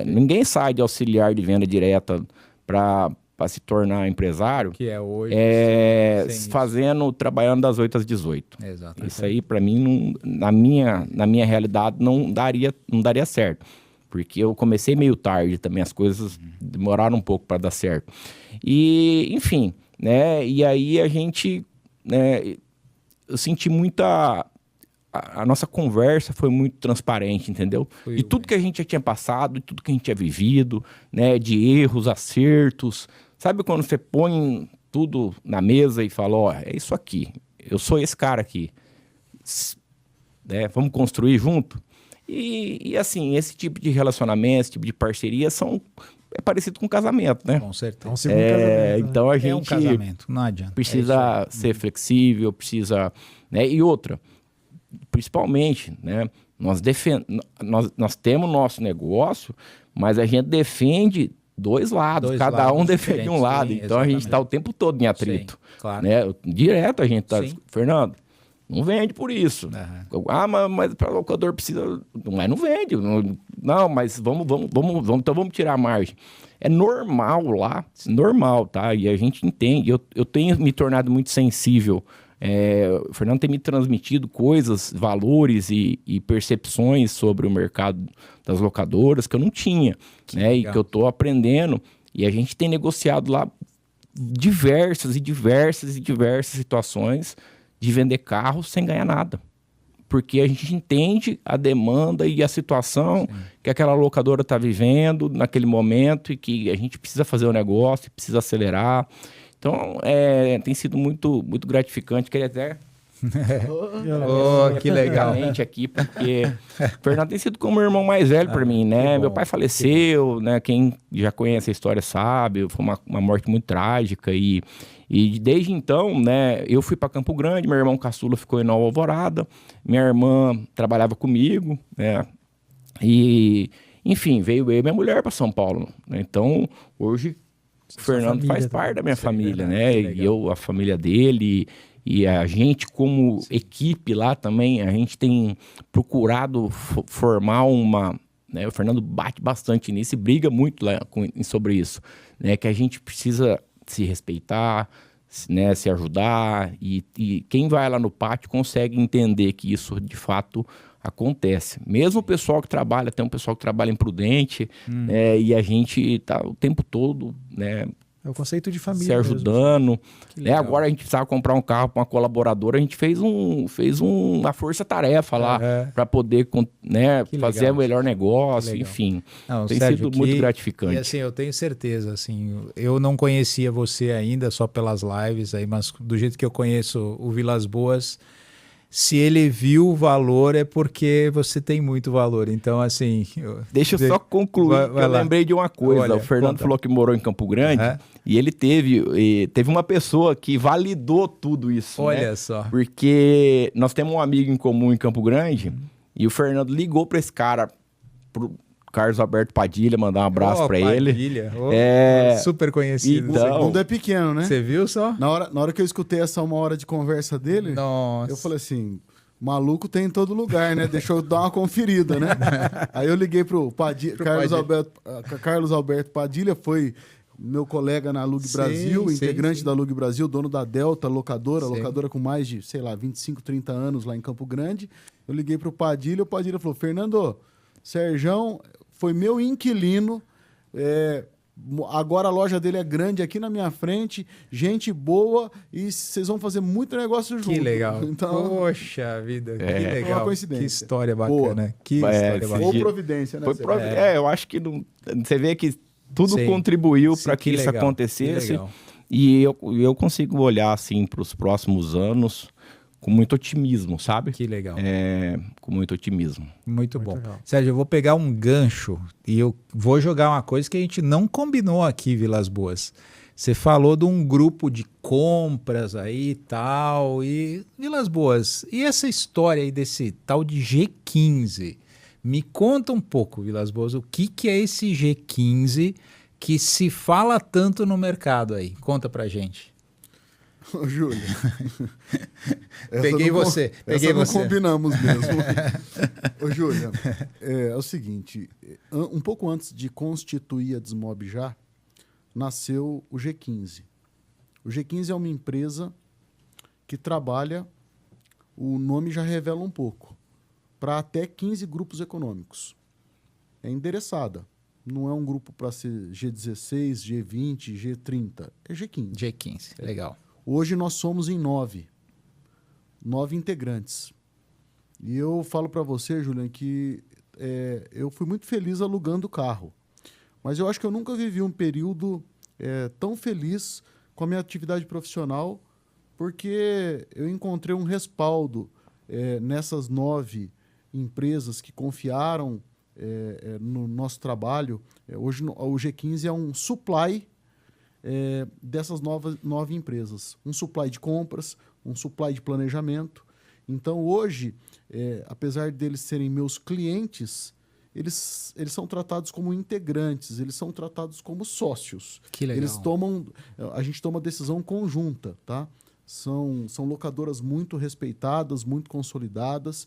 [SPEAKER 3] Ninguém sai de auxiliar de venda direta para se tornar empresário,
[SPEAKER 2] que é hoje,
[SPEAKER 3] trabalhando das 8 às 18.
[SPEAKER 2] Exato.
[SPEAKER 3] Isso aí, para mim, na minha realidade, não daria certo. Porque eu comecei meio tarde também, as coisas demoraram um pouco para dar certo. E, enfim, né? E aí a gente, né? Eu senti muita... A nossa conversa foi muito transparente, entendeu? De tudo que a gente já tinha passado, de tudo que a gente tinha vivido, né? De erros, acertos. Sabe quando você põe tudo na mesa e fala, ó, é isso aqui, eu sou esse cara aqui, né? Vamos construir junto? E assim, esse tipo de relacionamento, esse tipo de parceria é parecido com casamento, né?
[SPEAKER 2] Com certeza.
[SPEAKER 1] É um segundo casamento,
[SPEAKER 3] então a gente
[SPEAKER 2] um casamento, não adianta.
[SPEAKER 3] precisa ser flexível, precisa... Né? E outra, principalmente, né? Nós temos nosso negócio, mas a gente defende dois lados, cada um defende um lado.
[SPEAKER 2] Sim,
[SPEAKER 3] então a gente está o tempo todo em atrito.
[SPEAKER 2] Sim, claro.
[SPEAKER 3] Né? Direto a gente está...
[SPEAKER 2] Sim.
[SPEAKER 3] Fernando, não vende por isso. Mas para o locador precisa... Mas não vende. Não, mas então vamos tirar a margem. É normal lá, normal, tá? E a gente entende. Eu tenho me tornado muito sensível. O Fernando tem me transmitido coisas, valores e percepções sobre o mercado das locadoras que eu não tinha, né? E que eu estou aprendendo. E a gente tem negociado lá diversas situações de vender carros sem ganhar nada. Porque a gente entende a demanda e a situação que aquela locadora está vivendo naquele momento e que a gente precisa fazer o negócio, precisa acelerar. Então, tem sido muito, muito gratificante. Queria até...
[SPEAKER 2] que legal.
[SPEAKER 3] Aqui, porque o Fernando tem sido como o irmão mais velho para mim, né? Meu pai faleceu, né? Quem já conhece a história sabe, foi uma morte muito trágica e desde então, né? Eu fui para Campo Grande, meu irmão caçula ficou em Nova Alvorada, minha irmã trabalhava comigo, né? E, enfim, veio eu e minha mulher para São Paulo, né? Então, hoje... O Fernando faz parte da minha família, né? E eu, a família dele, e a gente como equipe lá também, a gente tem procurado formar uma... Né? O Fernando bate bastante nisso e briga muito lá sobre isso, né? Que a gente precisa se respeitar, né? Se ajudar, e quem vai lá no pátio consegue entender que isso de fato acontece. Mesmo o pessoal que trabalha, tem um pessoal que trabalha imprudente, né? E a gente tá o tempo todo, né?
[SPEAKER 1] É o conceito de família
[SPEAKER 3] se ajudando. Né? Agora a gente precisava comprar um carro para uma colaboradora, a gente fez uma força-tarefa lá para poder, né, fazer o melhor negócio, enfim.
[SPEAKER 2] Não,
[SPEAKER 3] tem
[SPEAKER 2] Sérgio,
[SPEAKER 3] sido muito gratificante.
[SPEAKER 2] E assim, eu tenho certeza, assim, eu não conhecia você ainda só pelas lives aí, mas do jeito que eu conheço o Vilas Boas, se ele viu o valor é porque você tem muito valor. Então, assim...
[SPEAKER 3] Deixa eu só concluir, eu lembrei de uma coisa. Olha, o Fernando falou que morou em Campo Grande e ele teve uma pessoa que validou tudo isso.
[SPEAKER 2] Olha,
[SPEAKER 3] né?
[SPEAKER 2] Só.
[SPEAKER 3] Porque nós temos um amigo em comum em Campo Grande e o Fernando ligou para esse cara, pro Carlos Alberto Padilha, mandar um abraço para ele.
[SPEAKER 2] Super conhecido.
[SPEAKER 4] Então, o mundo é pequeno, né?
[SPEAKER 2] Você viu só?
[SPEAKER 4] Na hora que eu escutei essa 1 hora de conversa dele,
[SPEAKER 2] Nossa.
[SPEAKER 4] Eu falei assim, maluco tem em todo lugar, né? Deixa eu dar uma conferida, né? Aí eu liguei pro Carlos Alberto Padilha, foi meu colega na Lug Brasil, integrante da Lug Brasil, dono da Delta, locadora com mais de, 25, 30 anos lá em Campo Grande. Eu liguei pro Padilha, o Padilha falou, Fernando, Serjão foi meu inquilino, agora a loja dele é grande aqui na minha frente, gente boa, e vocês vão fazer muito negócio junto.
[SPEAKER 2] Que legal.
[SPEAKER 4] Então,
[SPEAKER 2] poxa vida, que legal.
[SPEAKER 4] Foi uma coincidência.
[SPEAKER 2] Que história bacana. Que história bacana.
[SPEAKER 4] Ou providência, né?
[SPEAKER 3] Eu acho que você vê que tudo contribuiu para que isso acontecesse. E eu consigo olhar assim para os próximos anos com muito otimismo, sabe?
[SPEAKER 2] Que legal.
[SPEAKER 3] Com muito otimismo.
[SPEAKER 2] Muito bom.
[SPEAKER 1] legal.
[SPEAKER 2] Sérgio, eu vou pegar um gancho e eu vou jogar uma coisa que a gente não combinou aqui, Vilas Boas. Você falou de um grupo de compras aí e tal, e Vilas Boas, e essa história aí desse tal de G15? Me conta um pouco, Vilas Boas, o que é esse G15 que se fala tanto no mercado aí? Conta pra gente.
[SPEAKER 4] Ô, Júlia.
[SPEAKER 2] Peguei você.
[SPEAKER 4] Não combinamos mesmo. Ô, Júlia, é o seguinte, um pouco antes de constituir a Desmob já, nasceu o G15. O G15 é uma empresa que trabalha, o nome já revela um pouco, para até 15 grupos econômicos. É endereçada. Não é um grupo para ser G16, G20, G30. É G15.
[SPEAKER 2] G15, legal.
[SPEAKER 4] Hoje nós somos em 9 integrantes. E eu falo para você, Julian, que eu fui muito feliz alugando o carro. Mas eu acho que eu nunca vivi um período tão feliz com a minha atividade profissional, porque eu encontrei um respaldo nessas 9 empresas que confiaram no nosso trabalho. Hoje o G15 é um supply dessas 9 empresas. Um supply de compras, um supply de planejamento. Então, hoje, apesar deles serem meus clientes, eles são tratados como integrantes, eles são tratados como sócios.
[SPEAKER 2] Que legal.
[SPEAKER 4] A gente toma decisão conjunta, tá? São locadoras muito respeitadas, muito consolidadas,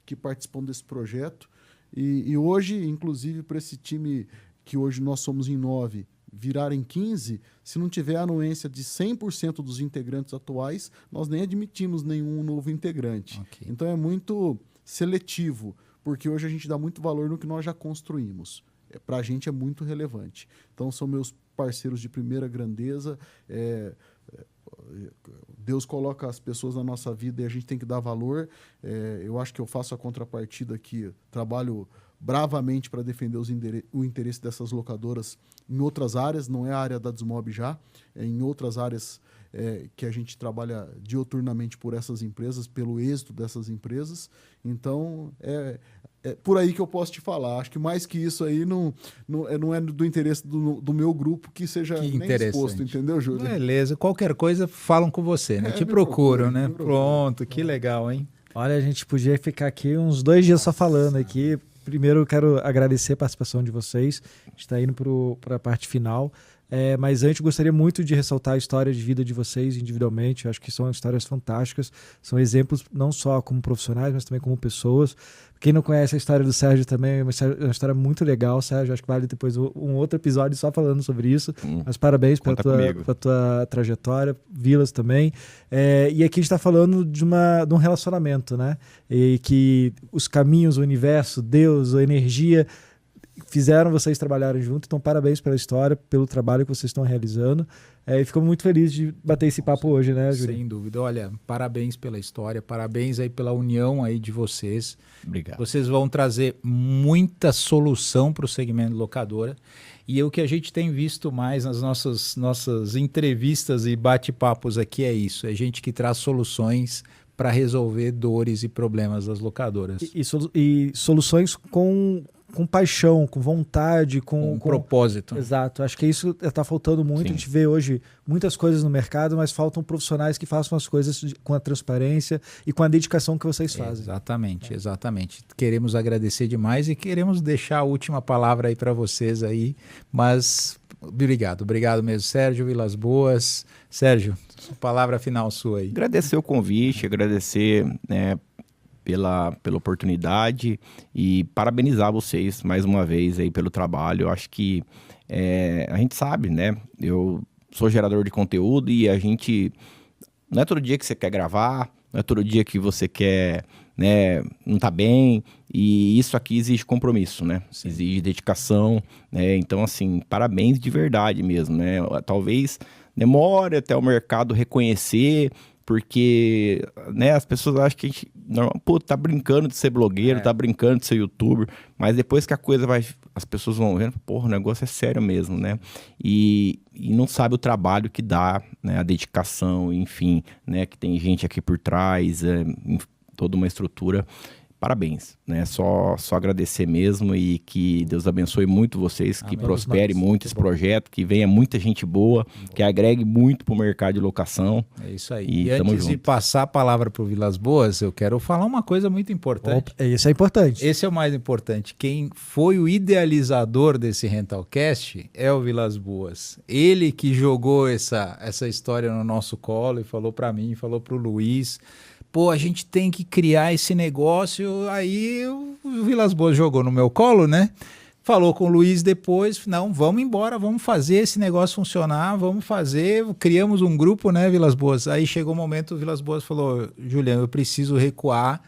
[SPEAKER 4] que participam desse projeto. E hoje, inclusive, para esse time que hoje nós somos em 9, virar em 15, se não tiver a anuência de 100% dos integrantes atuais, nós nem admitimos nenhum novo integrante.
[SPEAKER 2] Okay.
[SPEAKER 4] Então é muito seletivo, porque hoje a gente dá muito valor no que nós já construímos. Para a gente é muito relevante. Então são meus parceiros de primeira grandeza. Deus coloca as pessoas na nossa vida e a gente tem que dar valor. Eu acho que eu faço a contrapartida aqui, trabalho bravamente para defender o interesse dessas locadoras em outras áreas, não é a área da Desmob já, é em outras áreas que a gente trabalha dioturnamente por essas empresas, pelo êxito dessas empresas. Então, é por aí que eu posso te falar. Acho que mais que isso aí não é do interesse do meu grupo que seja nem exposto, entendeu, Júlio?
[SPEAKER 2] Beleza, qualquer coisa falam com você, né? Te procuram, né? Pronto, que legal, hein?
[SPEAKER 1] Olha, a gente podia ficar aqui uns 2 dias só falando aqui. Primeiro, eu quero agradecer a participação de vocês. A gente está indo para a parte final. Mas antes, gostaria muito de ressaltar a história de vida de vocês individualmente. Eu acho que são histórias fantásticas. São exemplos não só como profissionais, mas também como pessoas. Quem não conhece a história do Sérgio também é uma história muito legal, Sérgio. Acho que vale depois um outro episódio só falando sobre isso. Mas parabéns pela tua trajetória. Vilas também. E aqui a gente está falando de um relacionamento, né? E que os caminhos, o universo, Deus, a energia fizeram vocês trabalharem junto. Então, parabéns pela história, pelo trabalho que vocês estão realizando. E ficamos muito felizes de bater esse papo hoje, né, Júlio?
[SPEAKER 2] Sem dúvida. Olha, parabéns pela história, parabéns aí pela união aí de vocês.
[SPEAKER 3] Obrigado.
[SPEAKER 2] Vocês vão trazer muita solução para o segmento locadora. E o que a gente tem visto mais nas nossas entrevistas e bate-papos aqui é isso. É gente que traz soluções para resolver dores e problemas das locadoras.
[SPEAKER 1] E soluções com paixão, com vontade, com
[SPEAKER 2] propósito.
[SPEAKER 1] Exato. Acho que isso está faltando muito. Sim. A gente vê hoje muitas coisas no mercado, mas faltam profissionais que façam as coisas com a transparência e com a dedicação que vocês fazem.
[SPEAKER 2] Exatamente. Queremos agradecer demais e queremos deixar a última palavra aí para vocês aí, mas obrigado mesmo, Sérgio Vilas Boas. Sérgio, palavra final sua aí.
[SPEAKER 3] Agradecer o convite, agradecer, né, pela oportunidade e parabenizar vocês mais uma vez aí pelo trabalho. Eu acho que a gente sabe, né? Eu sou gerador de conteúdo e a gente... Não é todo dia que você quer gravar, não é todo dia que você quer, né, não tá bem, e isso aqui exige compromisso, né? Sim. Exige dedicação, né? Então, assim, parabéns de verdade mesmo, né? Talvez demore até o mercado reconhecer, porque, né, as pessoas acham que normal, pô, tá brincando de ser blogueiro, tá brincando de ser youtuber, mas depois que a coisa vai, as pessoas vão vendo, porra, o negócio é sério mesmo, né? E não sabe o trabalho que dá, né? A dedicação, enfim, né? Que tem gente aqui por trás, toda uma estrutura. Parabéns, né? Só agradecer mesmo e que Deus abençoe muito vocês, que prospere muito esse projeto, que venha muita gente boa, que agregue muito para o mercado de locação.
[SPEAKER 2] É isso aí.
[SPEAKER 3] E
[SPEAKER 2] antes de passar a palavra para o Vilas Boas, eu quero falar uma coisa muito importante.
[SPEAKER 1] Isso é importante.
[SPEAKER 2] Esse é o mais importante. Quem foi o idealizador desse Rentalcast é o Vilas Boas. Ele que jogou essa história no nosso colo e falou para mim, falou para o Luiz... Pô, a gente tem que criar esse negócio. Aí o Vilas Boas jogou no meu colo, né? Falou com o Luiz depois, não, vamos embora, vamos fazer esse negócio funcionar, vamos fazer. Criamos um grupo, né, Vilas Boas? Aí chegou o momento, o Vilas Boas falou, Juliano, eu preciso recuar,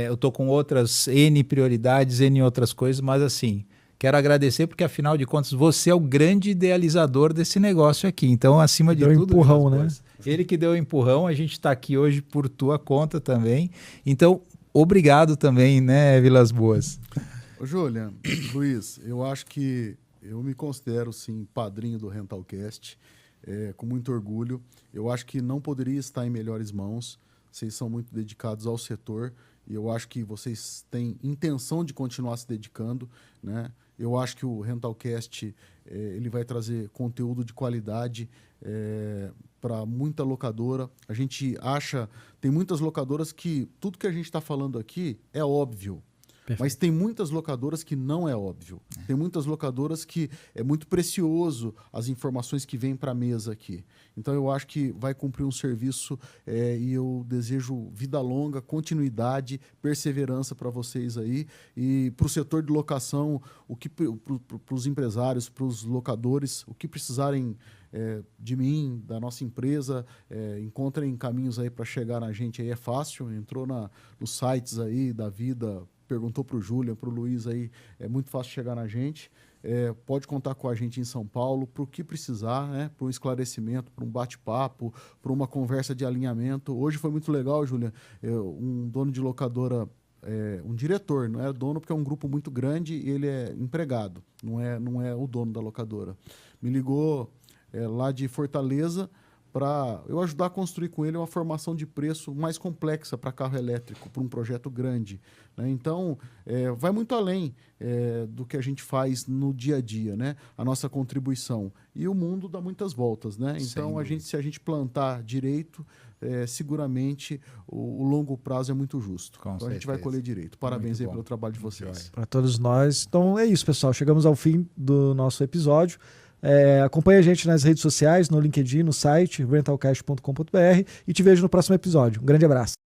[SPEAKER 2] eu tô com outras N prioridades, N outras coisas, mas assim... Quero agradecer porque, afinal de contas, você é o grande idealizador desse negócio aqui. Então, acima de tudo...
[SPEAKER 1] Deu empurrão, né?
[SPEAKER 2] Ele que deu o empurrão, a gente está aqui hoje por tua conta também. Então, obrigado também, né, Vilas Boas?
[SPEAKER 4] Ô, Julian, Luiz, eu acho que eu me considero, sim, padrinho do Rentalcast, com muito orgulho. Eu acho que não poderia estar em melhores mãos. Vocês são muito dedicados ao setor e eu acho que vocês têm intenção de continuar se dedicando, né? Eu acho que o Rentalcast ele vai trazer conteúdo de qualidade para muita locadora. A gente acha... Tem muitas locadoras que tudo que a gente está falando aqui é óbvio. Perfeito. Mas tem muitas locadoras que não é óbvio. Tem muitas locadoras que é muito precioso as informações que vêm para a mesa aqui. Então, eu acho que vai cumprir um serviço e eu desejo vida longa, continuidade, perseverança para vocês aí. E para o setor de locação, para os empresários, para os locadores, o que precisarem de mim, da nossa empresa, encontrem caminhos aí para chegar na gente aí, é fácil. Entrou nos sites aí da vida... Perguntou para o Julian, para o Luiz aí, é muito fácil chegar na gente. Pode contar com a gente em São Paulo para o que precisar, né? Para um esclarecimento, para um bate-papo, para uma conversa de alinhamento. Hoje foi muito legal, Julian, um dono de locadora, um diretor, não é dono porque é um grupo muito grande e ele é empregado, não é o dono da locadora. Me ligou lá de Fortaleza para eu ajudar a construir com ele uma formação de preço mais complexa para carro elétrico, para um projeto grande, né? Então, vai muito além do que a gente faz no dia a dia, né? A nossa contribuição. E o mundo dá muitas voltas, né? Então, se a gente plantar direito, seguramente o longo prazo é muito justo. Então, a gente vai colher direito. Parabéns aí pelo trabalho de vocês.
[SPEAKER 1] Para todos nós. Então, é isso, pessoal. Chegamos ao fim do nosso episódio. Acompanhe a gente nas redes sociais, no LinkedIn, no site rentalcast.com.br e te vejo no próximo episódio. Um grande abraço.